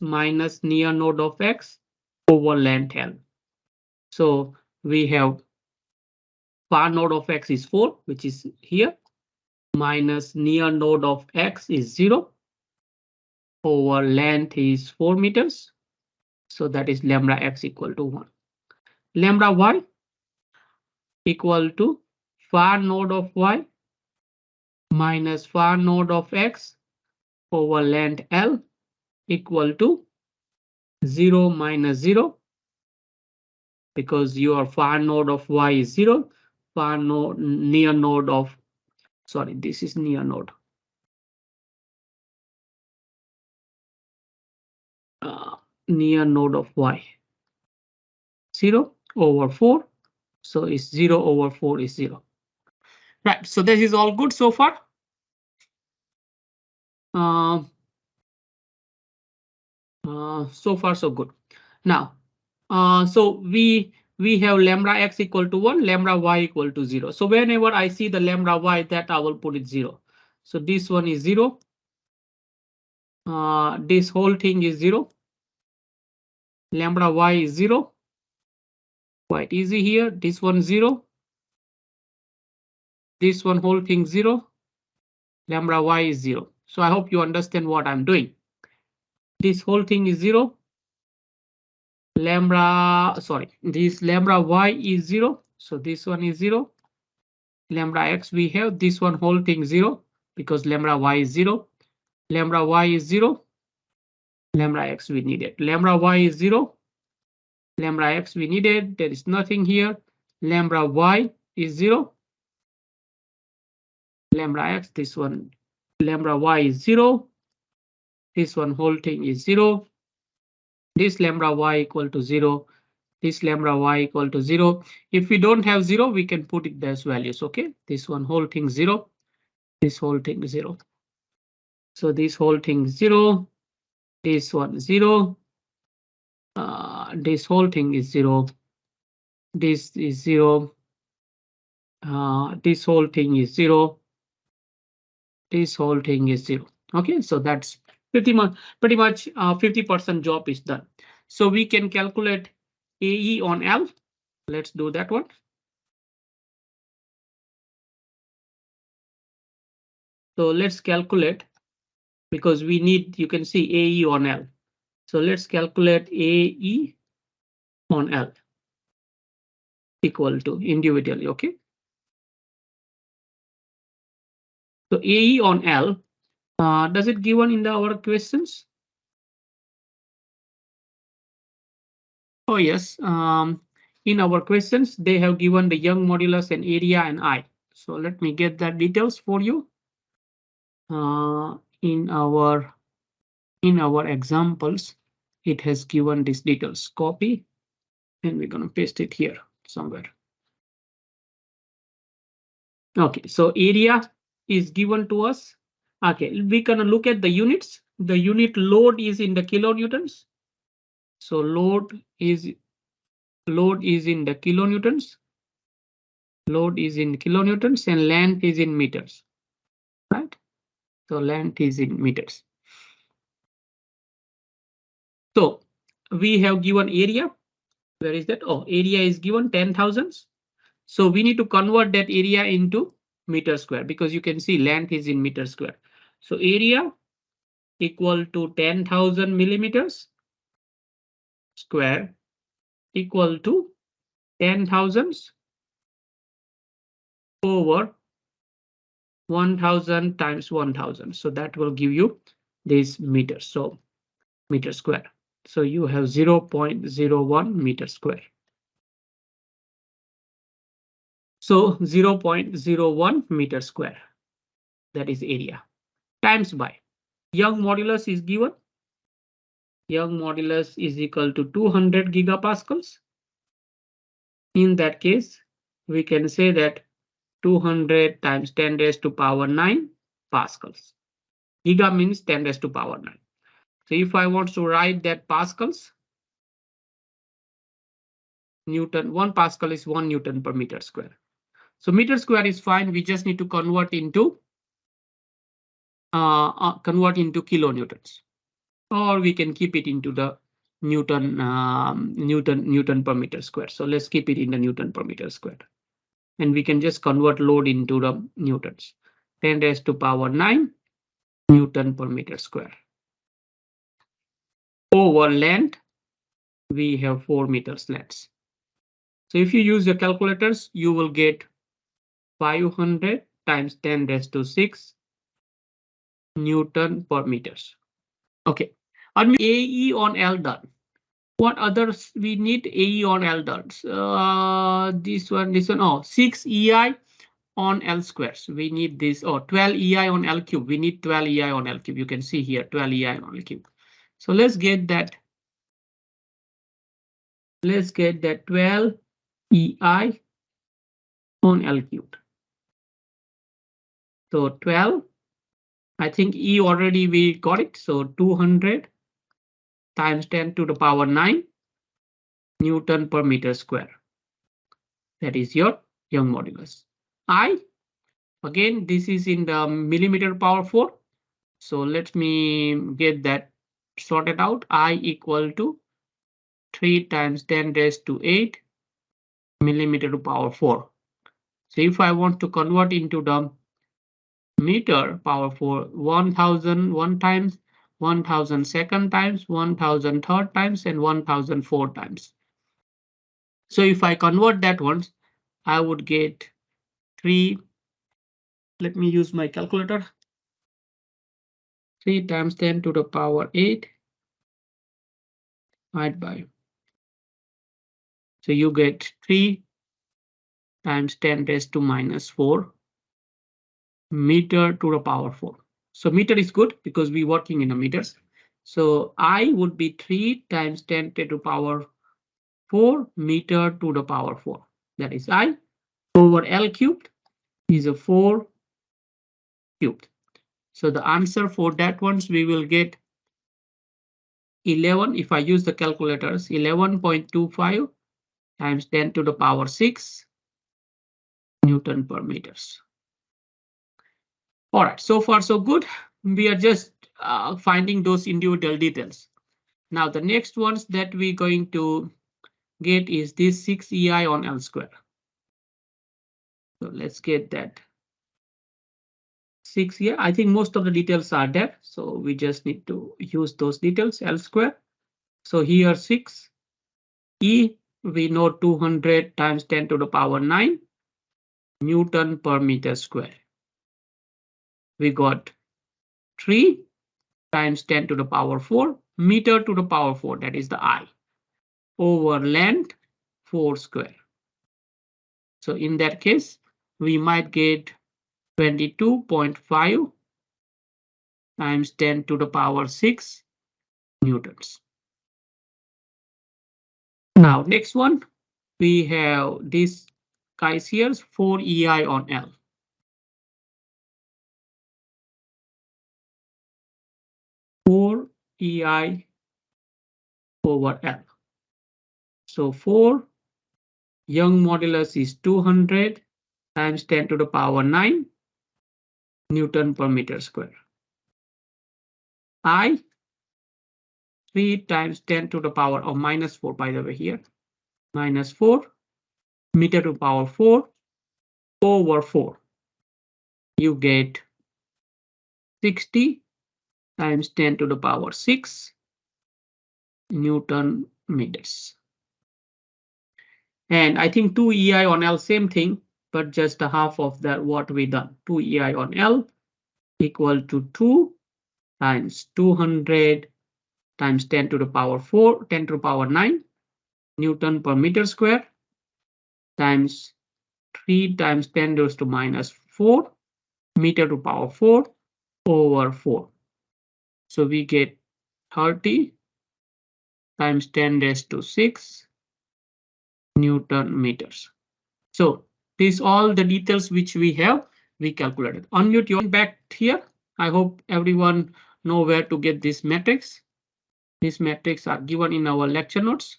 minus near node of x over length L. So we have far node of x is 4, which is here, minus near node of x is 0 over length is 4 meters. So that is lambda x equal to 1. Lambda y equal to far node of y minus far node of x over length L equal to 0 minus 0, because your far node of y is 0, far node near node of, sorry, this is near node. Near node of y 0 over 4. So it's 0 over 4 is 0. Right, so this is all good so far. So far so good. Now, so we have lambda x equal to 1, lambda y equal to 0. So whenever I see the lambda y, that I will put it 0. So this one is 0. This whole thing is 0. Lambda y is 0. Quite easy here. This one 0. This one whole thing 0. Lambda y is 0. So I hope you understand what I'm doing. This whole thing is 0. Lambda, sorry, this lambda y is 0. So this one is 0. Lambda x we have, this one whole thing 0, because lambda y is 0. Lambda y is 0. Lambda x we needed. Lambda y is 0. Lambda x we needed. There is nothing here. Lambda y is 0. Lambda x, this one, lambda y is 0. This one whole thing is 0. This lambda y equal to 0. This lambda y equal to 0. If we don't have 0, we can put it as values. OK, this one whole thing 0. This whole thing 0. So this whole thing 0. This one 0. This whole thing is 0. This is 0. This whole thing is 0. This whole thing is 0. OK, so that's pretty much 50% job is done. So we can calculate AE on L. Let's do that one. So let's calculate, because we need, you can see AE on L. So let's calculate AE on L equal to individually. OK. So AE on L, does it given in our questions? Oh yes, in our questions they have given the Young modulus and area and I. So let me get that details for you. In our examples, it has given these details. Copy, and we're gonna paste it here somewhere. Okay, so area is given to us. Okay, we gonna look at the units. The unit load is in the kilonewtons. So load is in the kilonewtons. Load is in kilonewtons and length is in meters, right? So length is in meters. So we have given area. Where is that? Oh, area is given 10,000. So we need to convert that area into meter square, because you can see length is in meter square. So area equal to 10,000 millimeters square equal to 10,000 over 1,000 times 1,000. So that will give you this meters. So meter square. So you have 0.01 meter square. So 0.01 meter square, that is area, times by Young modulus is given. Young modulus is equal to 200 gigapascals. In that case, we can say that 200 times 10 raised to power 9 pascals. Giga means 10 raised to power 9. So if I want to write that pascals, Newton, 1 pascal is 1 Newton per meter square. So meter square is fine. We just need to convert into kilonewtons, or we can keep it into the Newton per meter square. So let's keep it in the Newton per meter square, and we can just convert load into the newtons. 10 raised to power 9 Newton per meter square. Over length, we have 4 meters length. So if you use your calculators, you will get 500 times 10 raised to 6 Newton per meters. Okay, and AE on L done. What others we need? AE on L done. This one, oh, 6 EI on L squares. We need this, or 12 EI on L cube. We need 12 EI on L cube. You can see here 12 EI on L cube. So let's get that. Let's get that 12 EI on L cubed. So 12, I think E already we got it. So 200 times 10 to the power 9 Newton per meter square. That is your Young modulus. I, again, this is in the millimeter power 4. So let me get that sorted out. I equal to 3 times 10 raised to 8 millimeter to power 4. So if I want to convert into the meter power 4, 1000 one times, 1000 second times, 1000 third times, and 1000 four times. So if I convert that once, I would get 3. Let me use my calculator. 3 times 10 to the power 8 divided by. So you get 3 times 10 raised to minus 4 meter to the power 4. So meter is good because we're working in the meters. So I would be 3 times 10 to the power 4 meter to the power 4. That is I over L cubed is a 4 cubed. So the answer for that ones we will get 11. If I use the calculators, 11.25 times 10 to the power 6 Newton per meters. All right, so far so good. We are just finding those individual details. Now the next ones that we're going to get is this 6 EI on L square. So let's get that 6 here. I think most of the details are there, so we just need to use those details. L square. So here 6 E, we know 200 times 10 to the power 9 Newton per meter square. We got 3 times 10 to the power 4 meter to the power 4, that is the I, over length 4 square. So in that case, we might get 22.5 times 10 to the power 6 newtons. Now next one, we have this guys here, 4 EI on L. EI over L. So 4 Young modulus is 200 times 10 to the power 9 Newton per meter square. I 3 times 10 to the power of minus 4, by the way, here minus 4 meter to power 4 over 4. You get 60 times 10 to the power 6 Newton meters. And I think 2 EI on L, same thing, but just a half of that what we done. 2 EI on L equal to 2 times 200 times 10 to the power 4, 10 to the power 9 Newton per meter square times 3 times 10 raised to minus 4 meter to power 4 over 4. So we get 30 times 10 raised to 6 Newton meters. So these all the details which we have, we calculated. Unmute your back here. I hope everyone know where to get this matrix. These metrics are given in our lecture notes.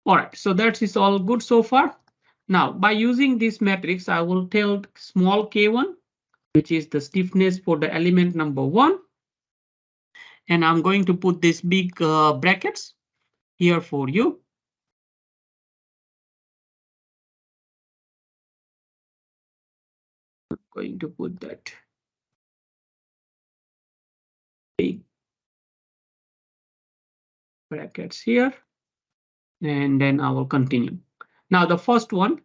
All right, so that is all good so far. Now, by using this matrix, I will tell small k1, which is the stiffness for the element number 1. And I'm going to put this big brackets here for you. I'm going to put that big brackets here. And then I will continue. Now, the first one,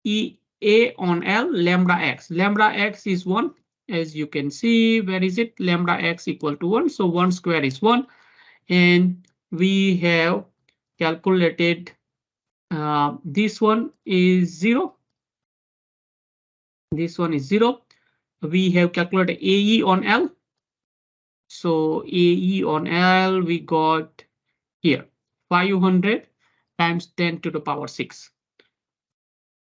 A on L lambda x. Lambda x is 1. As you can see, where is it? Lambda x equal to 1. So 1 square is 1. And we have calculated this one is 0. This one is 0. We have calculated AE on L. So AE on L we got here 500 times 10 to the power 6.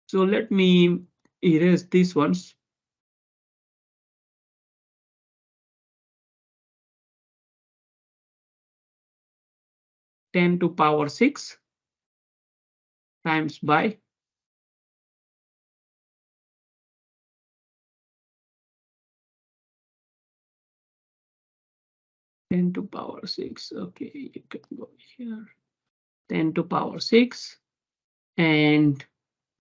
So let me erase these ones. 10 to power 6 times by 10 to power 6. Okay, you can go here. 10 to power 6. And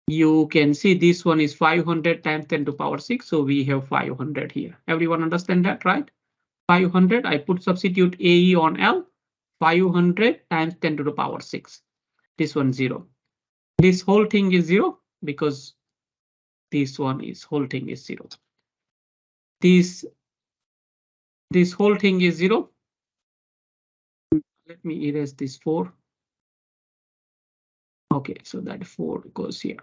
you can see this one is 500 times 10 to power 6. So we have 500 here. Everyone understand that, right? 500. I put substitute AE on L. 500 times 10 to the power 6. This one 0. This whole thing is 0 because this one is whole thing is 0. This whole thing is 0. Let me erase this 4. Okay, so that 4 goes here.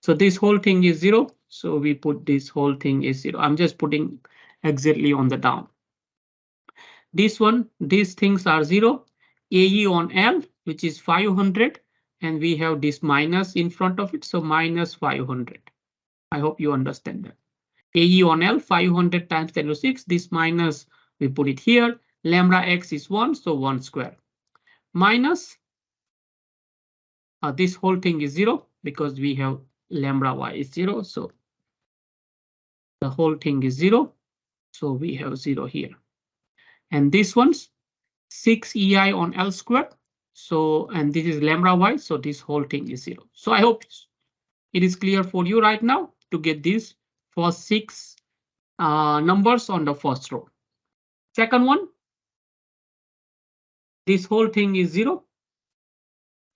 So this whole thing is 0. So we put this whole thing is 0. I'm just putting exactly on the down. This one, these things are 0. AE on L, which is 500. And we have this minus in front of it. So minus 500. I hope you understand that. AE on L 500 times 10 to 6. This minus we put it here. Lambda x is 1. So 1 square. Minus this whole thing is 0 because we have lambda y is 0. So the whole thing is 0. So we have 0 here. And this one's 6 EI on L squared. So and this is lambda y. So this whole thing is 0. So I hope it is clear for you right now to get this first 6 numbers on the first row. Second one, this whole thing is 0.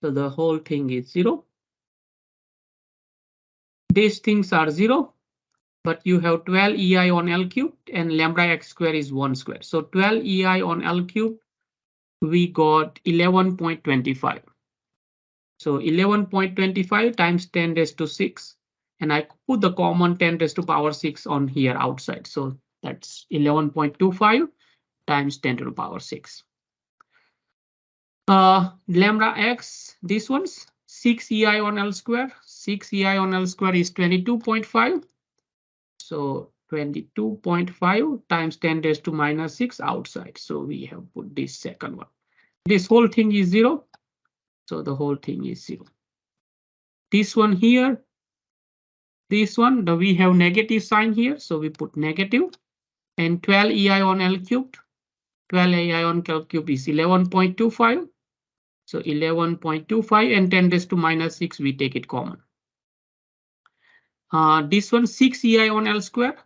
So the whole thing is 0. These things are 0, but you have 12 EI on L cubed and lambda x square is 1 square. So 12 EI on L cubed, we got 11.25. So 11.25 times 10 raised to 6. And I put the common 10 raised to power 6 on here outside. So that's 11.25 times 10 to the power 6. Lambda x, this one's 6 EI on L square. 6 EI on L square is 22.5. So 22.5 times 10 raised to minus 6 outside. So we have put this second one. This whole thing is 0. So the whole thing is 0. This one here. This one, we have negative sign here. So we put negative. And 12 EI on L cubed. 12 EI on L cubed is 11.25. So 11.25 and 10 raised to minus 6, we take it common. This one 6 EI on L square.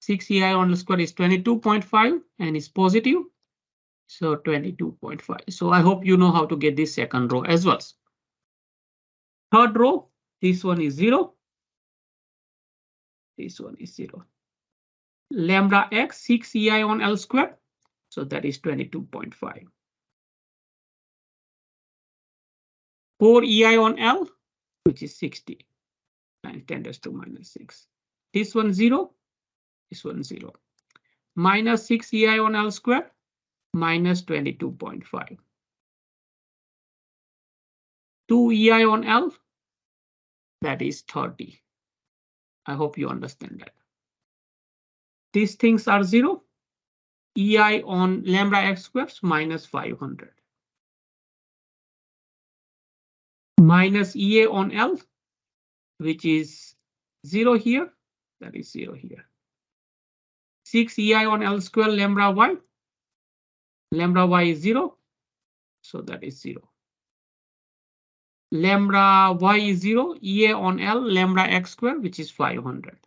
6 EI on L square is 22.5 and is positive. So 22.5. So I hope you know how to get this second row as well. Third row, this one is 0. This one is 0. lambda x 6 EI on L square. So that is 22.5. 4 EI on L, which is 60 times 10 raised to minus 6. This one 0, this one 0. Minus 6 EI on L square, minus 22.5. 2 EI on L, that is 30. I hope you understand that. These things are 0. EI on lambda x squares minus 500. Minus EA on L, which is 0 here, that is 0 here. 6 EI on L square lambda y is 0, so that is 0. Lambda y is 0, EA on L lambda x square, which is 500.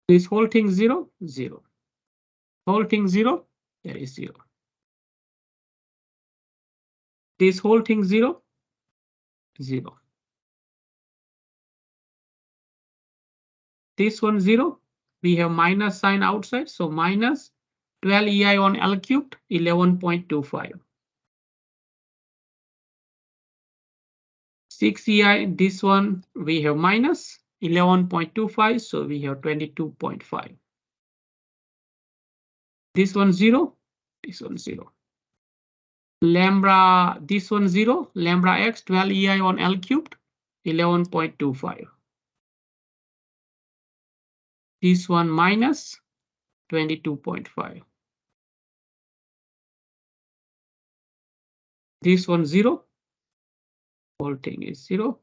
This whole thing 0, 0. Whole thing 0, there is 0. This whole thing 0, 0. This one 0, we have minus sign outside, so minus 12 EI on L cubed, 11.25. 6 EI, this one we have minus 11.25, so we have 22.5. This one 0, this one 0. Lambda, this one 0, lambda x 12 EI on L cubed, 11.25. This one minus 22.5. This one 0. Whole thing is 0.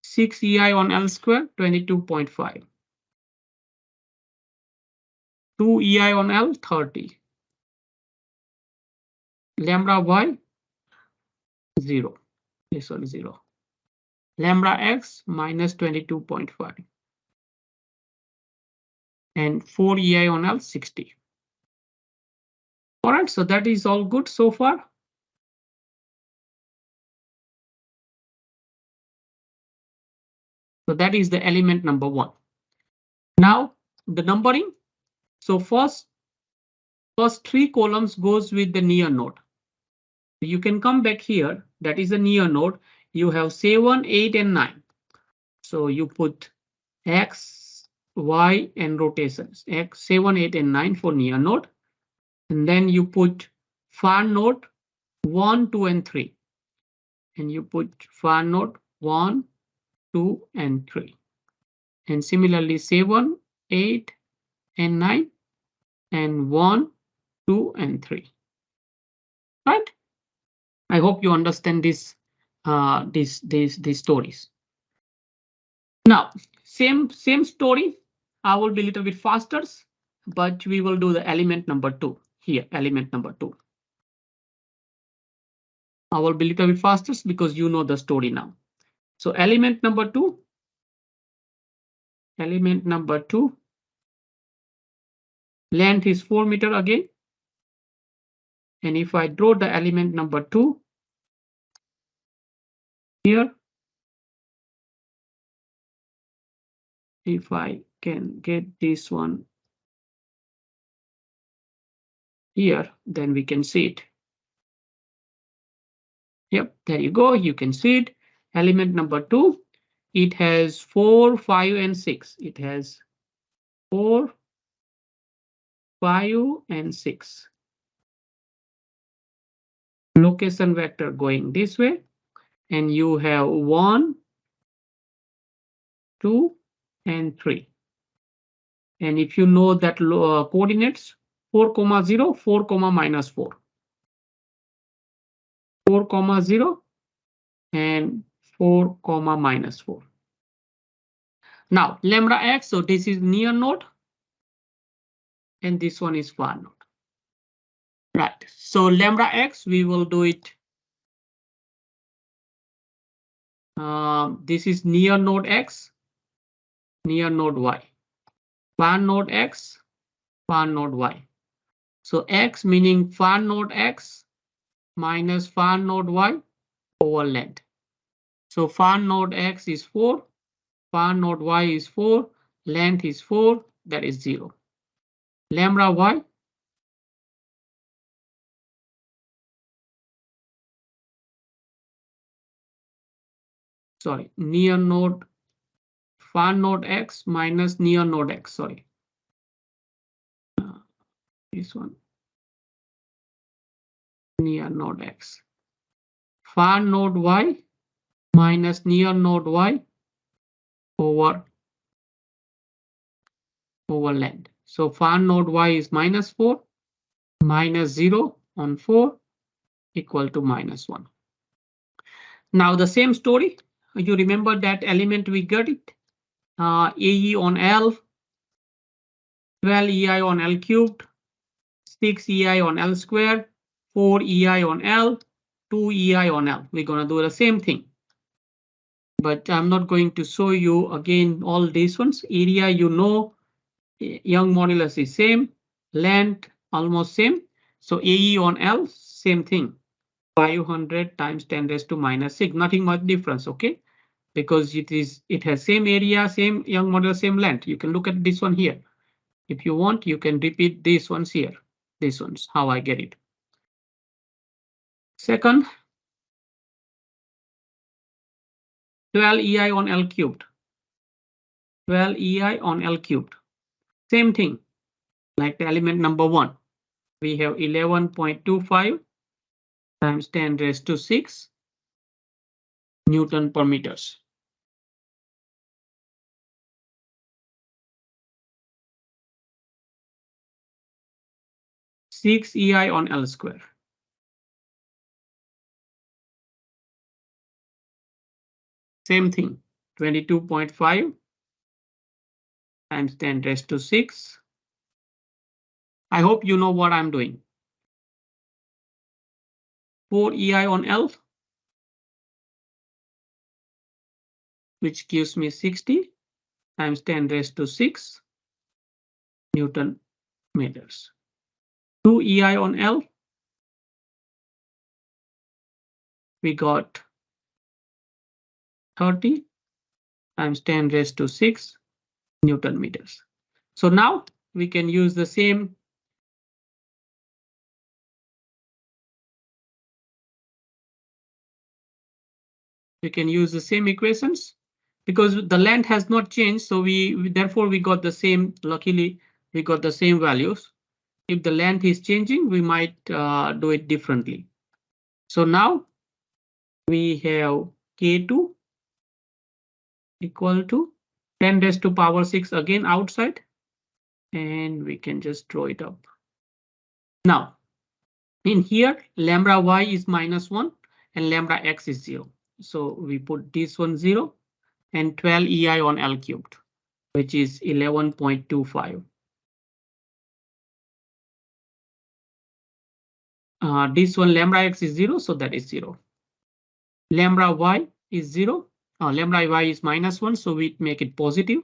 6 EI on L square, 22.5. 2 EI on L, 30. Lambda y, 0. This one 0. Lambda x minus 22.5. And 4 EI on L, 60. All right, so that is all good so far. So that is the element number 1. Now the numbering. So first 3 columns goes with the near node. You can come back here. That is the near node. You have 7, 8, and 9. So you put x, y, and rotations. X, 7, 8, and 9 for near node. And then you put far node 1, 2, and 3. And you put far node 1, 2, and 3. And similarly 7, 8, and 9, and 1, 2, and 3. Right? I hope you understand these stories. Now, same story. I will be a little bit faster, but we will do the element number 2 here. Element number 2. I will be a little bit faster because you know the story now. So element number 2. Element number 2. Length is 4 meters again. And if I draw the element number 2 here, if I can get this one here, then we can see it. Yep, there you go. You can see it. Element number 2. It has 4, 5, and 6. It has 4, 5, and 6. Location vector going this way. And you have 1, 2, and 3. And if you know that coordinates 4, 0, 4, minus 4. 4, 0, and 4, minus 4. Now lambda x, so this is near node. And this one is far node. Right, so lambda x, we will do it. This is near node x, near node y. Far node x, far node y. So x meaning far node x minus far node y over length. So far node x is 4, Far node y is 4, length is 4, that is 0. Lambda y, sorry, near node, far node x minus near node x, sorry. This one, near node x. Far node y minus near node y over length. So far node y is minus 4, minus 0 on 4 equal to minus 1. Now the same story, you remember that element we got it, AE on L, 12 EI on L cubed, 6 EI on L squared, 4 EI on L, 2 EI on L. We're going to do the same thing. But I'm not going to show you again all these ones. Area, you know, Young modulus is same, length almost same. So AE on L, same thing. 500 times 10 raised to minus 6, nothing much difference, okay? Because it has same area, same Young modulus, same length. You can look at this one here. If you want, you can repeat these ones here. These ones, how I get it. Second, 12 EI on L cubed. 12 EI on L cubed. Same thing, like the element number 1. We have 11.25 times 10 raised to 6 Newton per meters. Six EI on L square. Same thing, 22.5 times 10 raised to 6. I hope you know what I'm doing. 4 EI on L, which gives me 60 times 10 raised to 6 Newton meters. 2 EI on L, we got 30 times 10 raised to 6 Newton meters. So now we can use the same. We can use the same equations because the length has not changed. So therefore we got the same. Luckily, we got the same values. If the length is changing, we might do it differently. So now we have K2 equal to 10 raised to power 6 again outside, and we can just draw it up. Now in here, lambda y is minus 1 and lambda x is 0. So we put this one 0 and 12 EI on L cubed, which is 11.25. This one lambda x is 0, so that is 0. Lambda y is 0. Lambda y is minus 1, so we make it positive.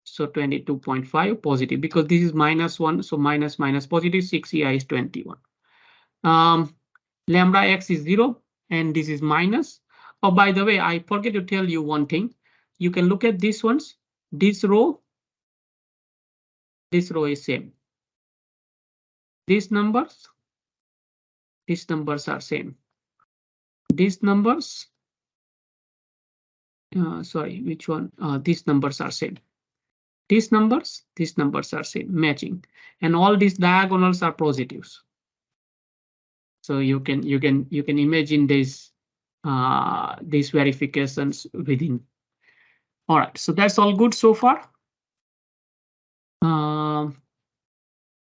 So 22.5 positive because this is minus 1, so minus minus positive 6 EI is 21. Lambda x is 0 and this is minus. Oh, by the way, I forget to tell you one thing. You can look at these ones. This row is same. These numbers are same. These numbers, sorry, which one? These numbers are same. These numbers are same, matching, and all these diagonals are positives. So you can imagine these verifications within. All right, so that's all good so far. And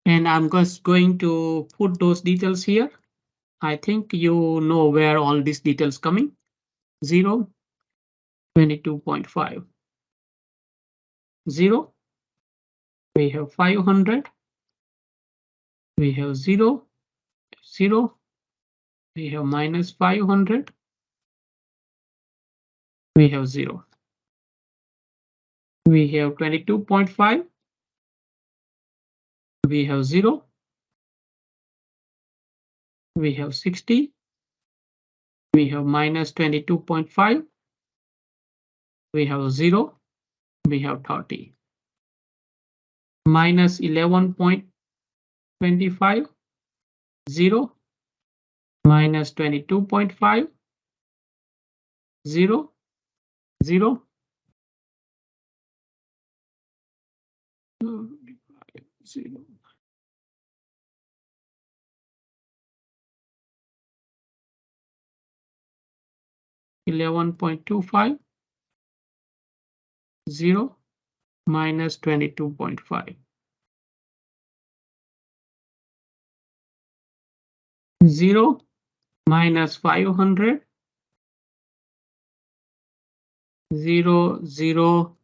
I'm just going to put those details here. I think you know where all these details coming. 0, 22.5, 0. We have 500. We have 0, 0. We have minus 500. We have 0. We have 22.5. We have 0. We have 60. We have minus 22.5. We have 0. we have 30 minus 11.25, 0 minus 22.5, 0, 0, 0. 11.25, 0 minus 22.5, 0 minus 500, 0, 0,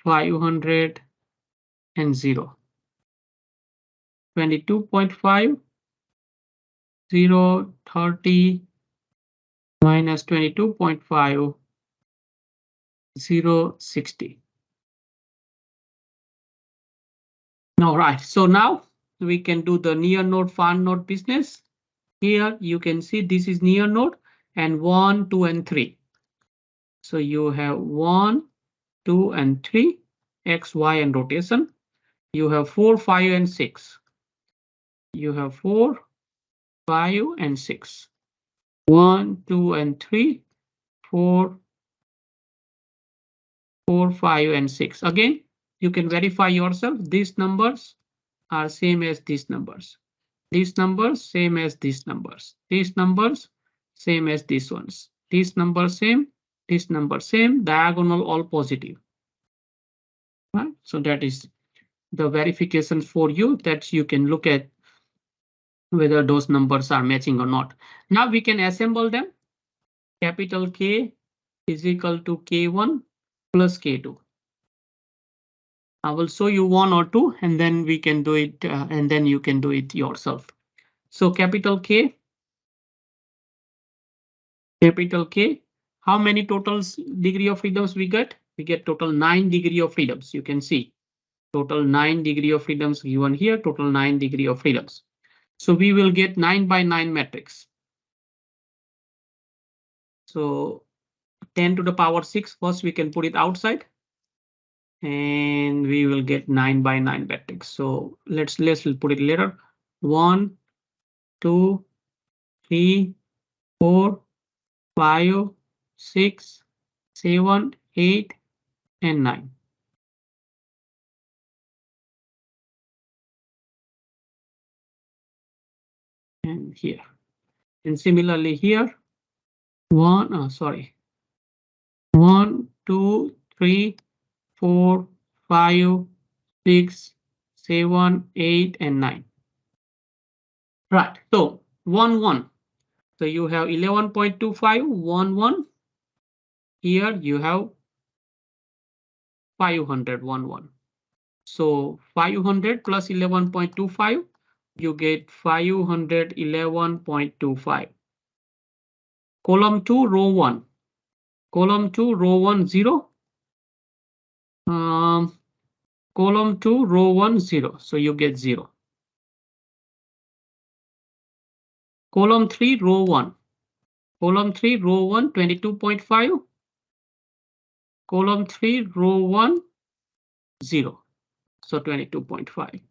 500 and 0. 22.5, 0, 30 minus 22.5, 0, 60. All right, so now we can do the near node, far node business. Here you can see this is near node and 1, 2, and 3. So you have 1, 2, and 3, X, Y, and rotation. You have 4, 5, and 6. You have 4, 5, and 6. 1, 2, and 3, 4, 4, 5, and 6. Again, you can verify yourself. These numbers are same as these numbers. These numbers same as these numbers. These numbers same as these ones. These numbers same. This number same. Diagonal all positive. Right? So that is the verification for you that you can look at whether those numbers are matching or not. Now we can assemble them. Capital K is equal to K1 plus K2. I will show you one or two and then we can do it and then you can do it yourself. So capital K, how many total degree of freedoms we get? We get total 9 degree of freedoms. You can see total 9 degree of freedoms given here, total 9 degree of freedoms. So we will get 9 by 9 matrix. So 10 to the power 6, first we can put it outside. And we will get 9 by 9 matrix. So let's put it later. 1, 2, 3, 4, 5, 6, 7, 8, and 9. And here. And similarly here. 1, 2, 3, 4, 5, 6, 7, 8, and 9. Right. So 1, 1. So you have 11.25, 1, 1. Here you have 500, 1, 1. So 500 plus 11.25, you get 511.25. Column 2, row 1. Column 2, row 1, 0. Column 2, row 1, 0. So you get 0. Column 3, row 1. Column 3, row 1, 22.5. Column 3, row 1, 0. So 22.5.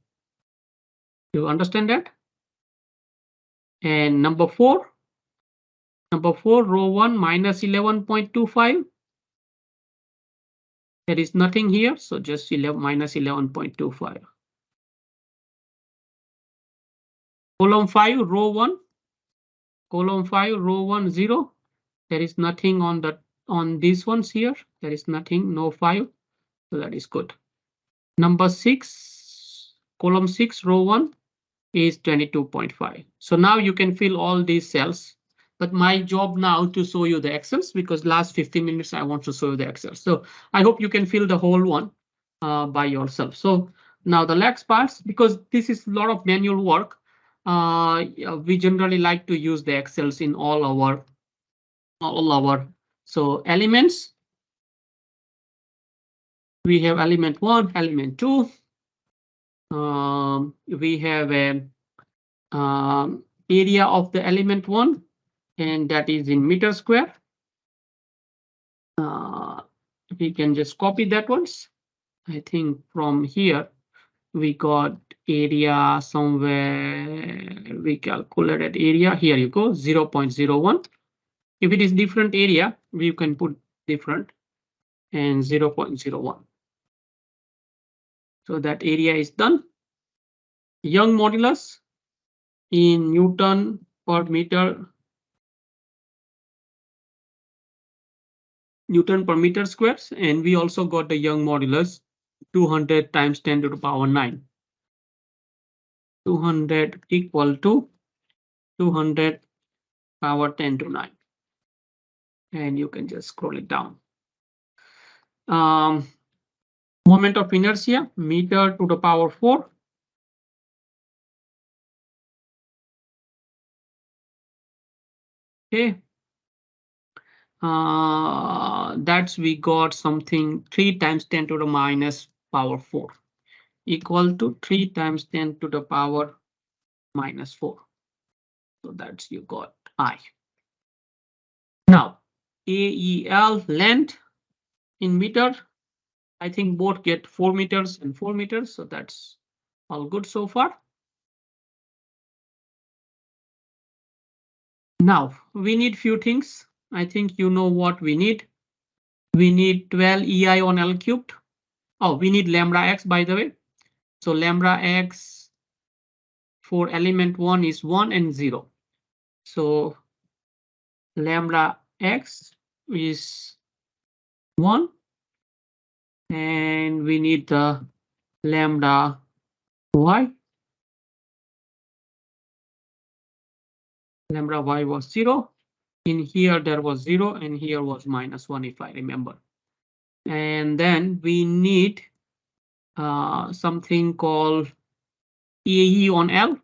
You understand that? And number 4, row 1 minus 11.25. There is nothing here, so just minus 11.25. Column 5, row 1. Column 5, row 1, 0. There is nothing on these ones here. There is nothing, no 5. So that is good. Number 6, column 6, row 1 is 22.5. So now you can fill all these cells. But my job now to show you the Excels because last 15 minutes I want to show you the Excel. So I hope you can fill the whole one by yourself. So now the last parts, because this is a lot of manual work, we generally like to use the Excels in all our so elements. We have element 1, element 2. We have a area of the element 1, and that is in meter square. we can just copy that once. I think from here we got area somewhere. We calculated area. Here you go, 0.01. If it is different area, we can put different and 0.01. So that area is done. Young modulus in Newton per meter. Newton per meter squares, and we also got the Young modulus 200 times 10 to the power 9. 200 equal to 200 power 10 to 9. And you can just scroll it down. Moment of inertia, meter to the power 4. Okay. That's we got something 3 times 10 to the minus power 4 equal to 3 times 10 to the power minus 4. So that's you got I. Now AEL length in meter. I think both get 4 meters and 4 meters. So that's all good so far. Now we need few things. I think you know what we need. We need 12 EI on L cubed. Oh, we need lambda x, by the way. So lambda x for element 1 is 1 and 0. So lambda x is 1. And we need the lambda y. Lambda y was 0. In here there was 0 and here was minus 1 if I remember. And then we need something called AE on L.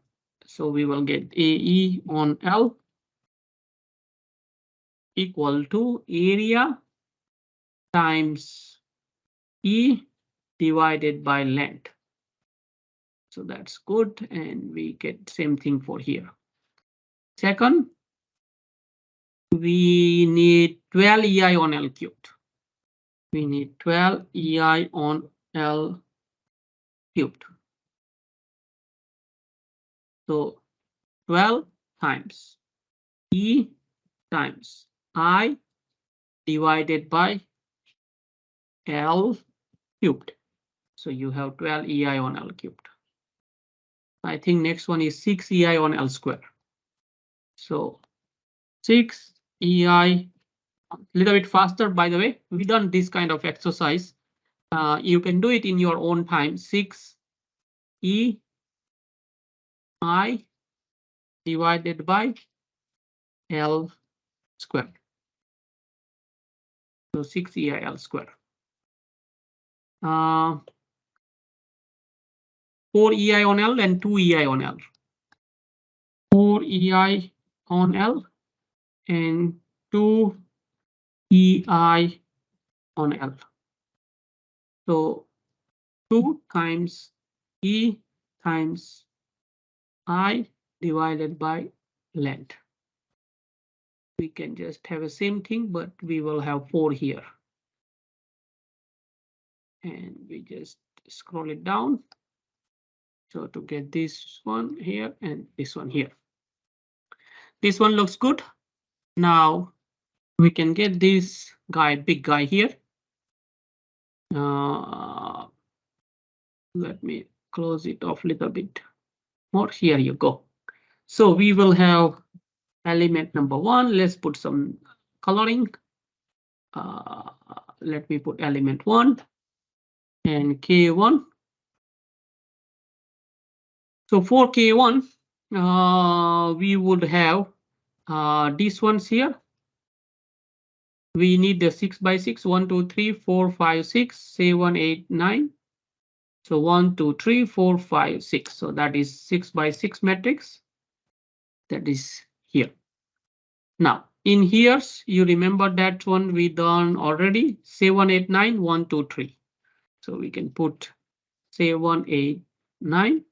So we will get AE on L equal to area times E divided by length. So that's good. And we get same thing for here. Second, we need 12 EI on L cubed. We need 12 EI on L cubed. So 12 times E times I divided by L cubed. So you have 12 EI on L cubed. I think next one is 6 EI on L square. So 6 EI, a little bit faster, by the way. We done this kind of exercise. You can do it in your own time. 6 EI divided by L square. So 6 EI L square. 4 EI on L and 2 EI on L. 4 EI on L and 2 EI on L. So 2 times E times I divided by length. We can just have the same thing, but we will have 4 here. And we just scroll it down. So to get this one here and this one here. This one looks good. Now we can get this guy, big guy here. Let me close it off a little bit more. Here you go. So we will have element number 1. Let's put some coloring. Let me put element 1 and K1. So for K1, we would have these ones here. We need the 6 by 6, 1, 2, 3, 4, 5, 6, 7, 8, 9. So 1, 2, 3, 4, 5, 6. So that is 6 by 6 matrix. That is here. Now in here, you remember that one we done already. 7, 8, 9, 1, 2, 3. So we can put 7, 8, 9,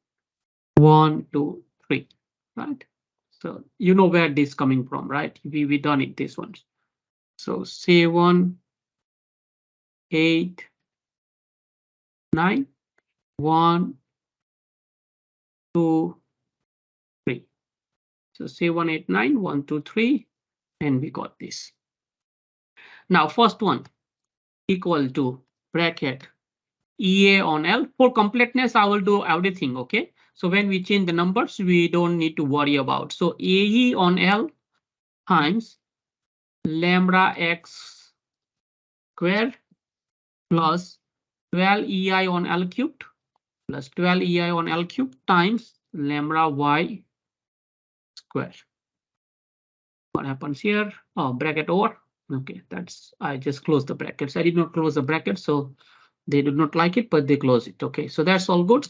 1, 2, 3. Right. So you know where this coming from, right? We done it this one. So 7, 8, 9, 1, 2, 3. So 7, 8, 9, 1, 2, 3, and we got this. Now first one equal to bracket EA on L. For completeness, I will do everything. OK, so when we change the numbers, we don't need to worry about. So AE on L times lambda x squared plus 12 EI on L cubed plus 12 EI on L cubed times lambda y squared. What happens here? Oh, bracket over. OK, that's I just closed the brackets. I did not close the bracket, so they did not like it, but they close it. OK, so that's all good.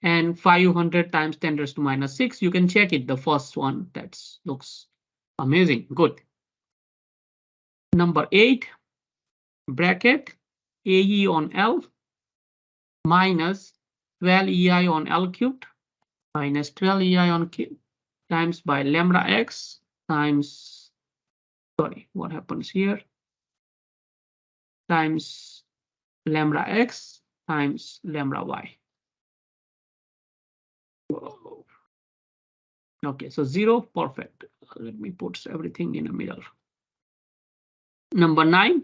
And 500 times 10 raised to minus 6. You can check it. The first one that looks amazing. Good. Number 8 bracket AE on L minus 12 EI on L cubed minus 12 EI on cube times by lambda x times, sorry, what happens here? Times lambda x times lambda y. Whoa. OK, so 0, perfect. Let me put everything in the middle. Number 9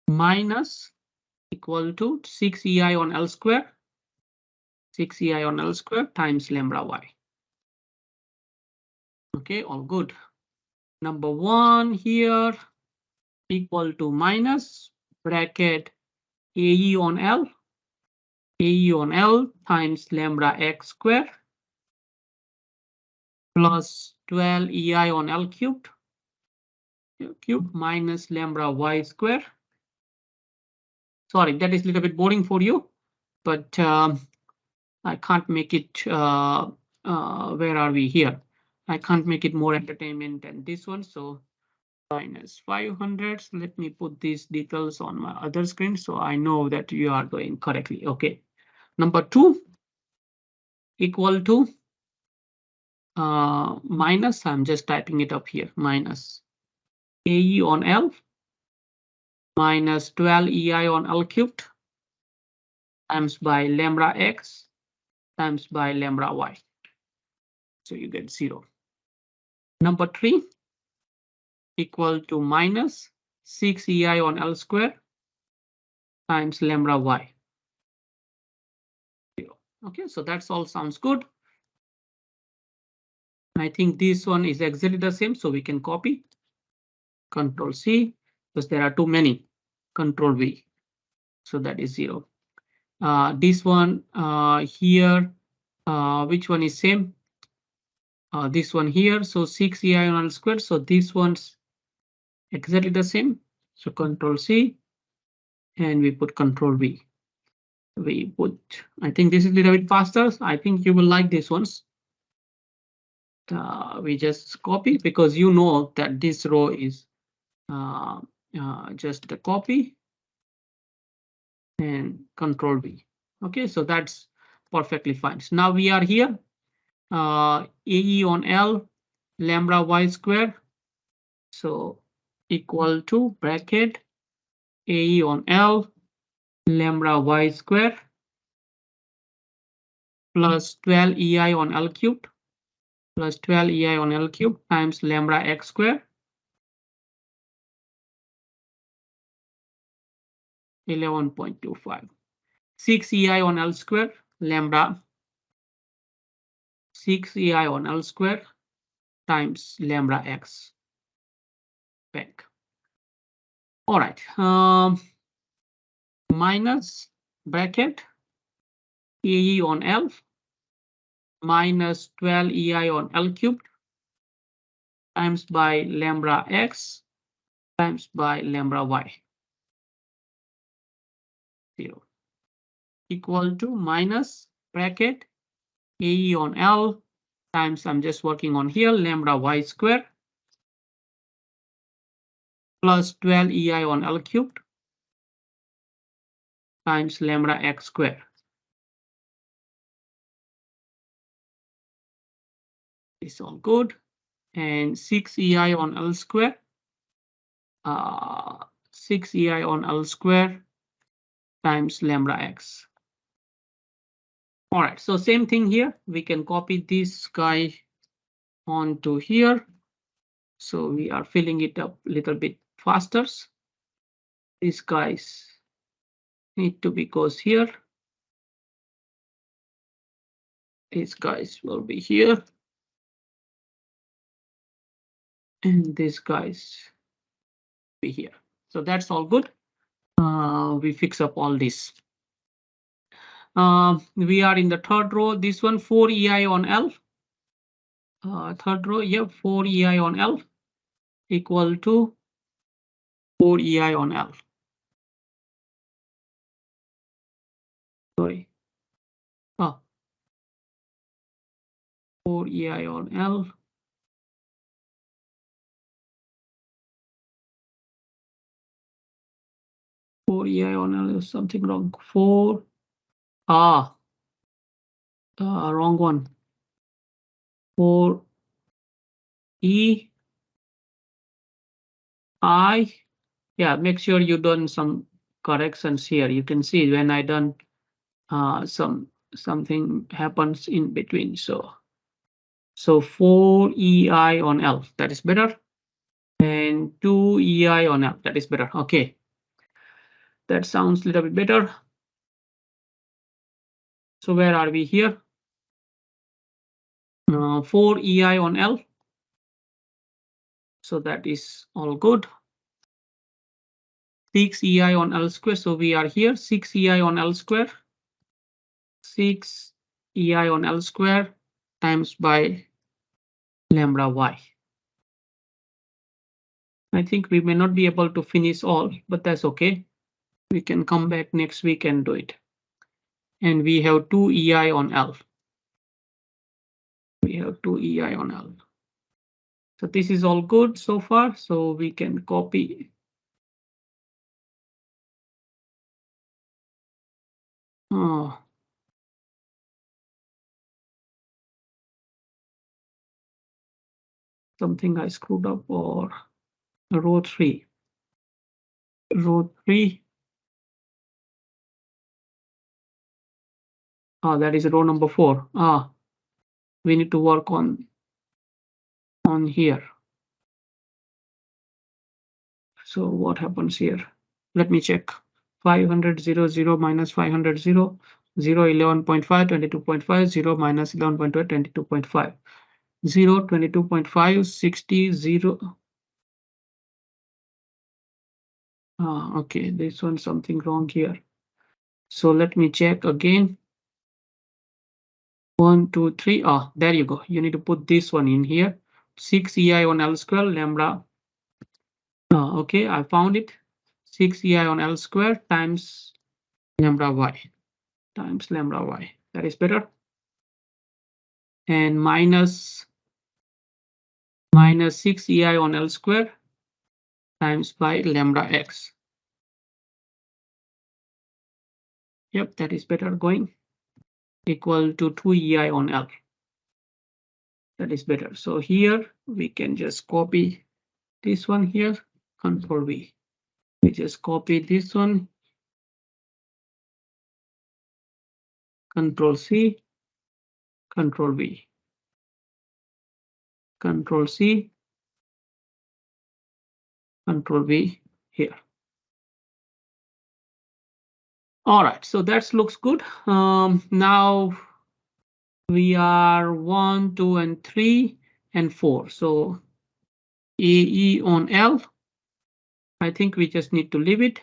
minus equal to 6 EI on L square, 6 EI on L square times lambda y. OK, all good. Number 1 here equal to minus bracket AE on L, AE on L times lambda x square plus 12 EI on L cubed minus lambda y square. Sorry, that is a little bit boring for you, but I can't make it. Where are we here? I can't make it more entertainment than this one. So minus 500. Let me put these details on my other screen so I know that you are doing correctly. OK, number 2 equal to minus. I'm just typing it up here. Minus AE on L minus 12 EI on L cubed times by lambda x times by lambda y. So you get 0. Number 3 equal to minus 6 EI on L square times lambda y. 0. OK, so that's all sounds good. I think this one is exactly the same, so we can copy. Control C, because there are too many. Control V, so that is 0. This one here, which one is same? This one here, so 6 EI on L squared. So this one's exactly the same. So Control C, and we put Control V. We put. I think this is a little bit faster. I think you will like these ones. We just copy because you know that this row is just the copy and Control V. OK, so that's perfectly fine. So now we are here. AE on L lambda y square. So equal to bracket AE on L lambda y square plus 12 EI on L cubed plus 12 EI on L cubed times lambda x square 11.25. 6 EI on L square lambda 6 EI on L square times lambda x back. All right, minus bracket AE on L minus 12 EI on L cubed times by lambda x times by lambda y. 0 equal to minus bracket AE on L times, I'm just working on here, lambda y square plus 12 EI on L cubed times lambda x square. It's all good. And 6 EI on L square. 6 EI on L square times lambda x. All right, so same thing here. We can copy this guy onto here. So we are filling it up a little bit faster. These guys need to be goes here. These guys will be here. And these guys be here. So that's all good. We fix up all this. We are in the third row. This one 4 EI on L. Third row, yeah, 4 EI on L equal to 4 EI on L. Sorry. 4 EI on L. For EI on L is something wrong. 4. Wrong one. 4 E I. Yeah, make sure you done some corrections here. You can see when I done something happens in between. So 4 EI on L, that is better. And 2 EI on L, that is better. Okay. That sounds a little bit better. So where are we here? 4 EI on L. So that is all good. 6 EI on L square. So we are here 6 EI on L square. 6 EI on L square times by lambda y. I think we may not be able to finish all, but that's okay. We can come back next week and do it. And we have 2 EI on L. We have 2 EI on L. So this is all good so far. So we can copy. Oh. Something I screwed up, or row 3. Row 3. That is row number 4. We need to work on here. So what happens here? Let me check. 500 0 0 minus 500 0 0 11.5 22.5 0 minus 11.2 22.5 0 22.5 60 0. Okay, this one something wrong here. So let me check again. 1 2 3. There you go. You need to put this one in here. 6 EI on L square lambda. Okay, I found it. 6 EI on L square times lambda y. Times lambda y. That is better. And minus 6 EI on L square times by lambda x. Yep, that is better going. Equal to 2 EI on L. That is better. So here we can just copy this one here. Control V. We just copy this one. Control C. Control V. Control C. Control V here. All right, so that looks good. Now we are 1, 2, and 3, and 4. So AE on L. I think we just need to leave it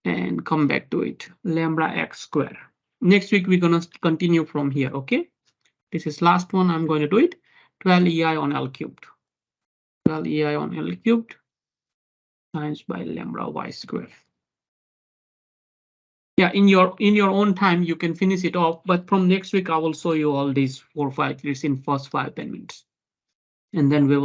and come back to it. Lambda x square. Next week we're gonna continue from here. Okay, this is last one. I'm going to do it. 12 EI on L cubed. 12 EI on L cubed times by lambda y square. Yeah, in your own time you can finish it off, but from next week I will show you all these 4 5 in first 5-10 minutes, and then we will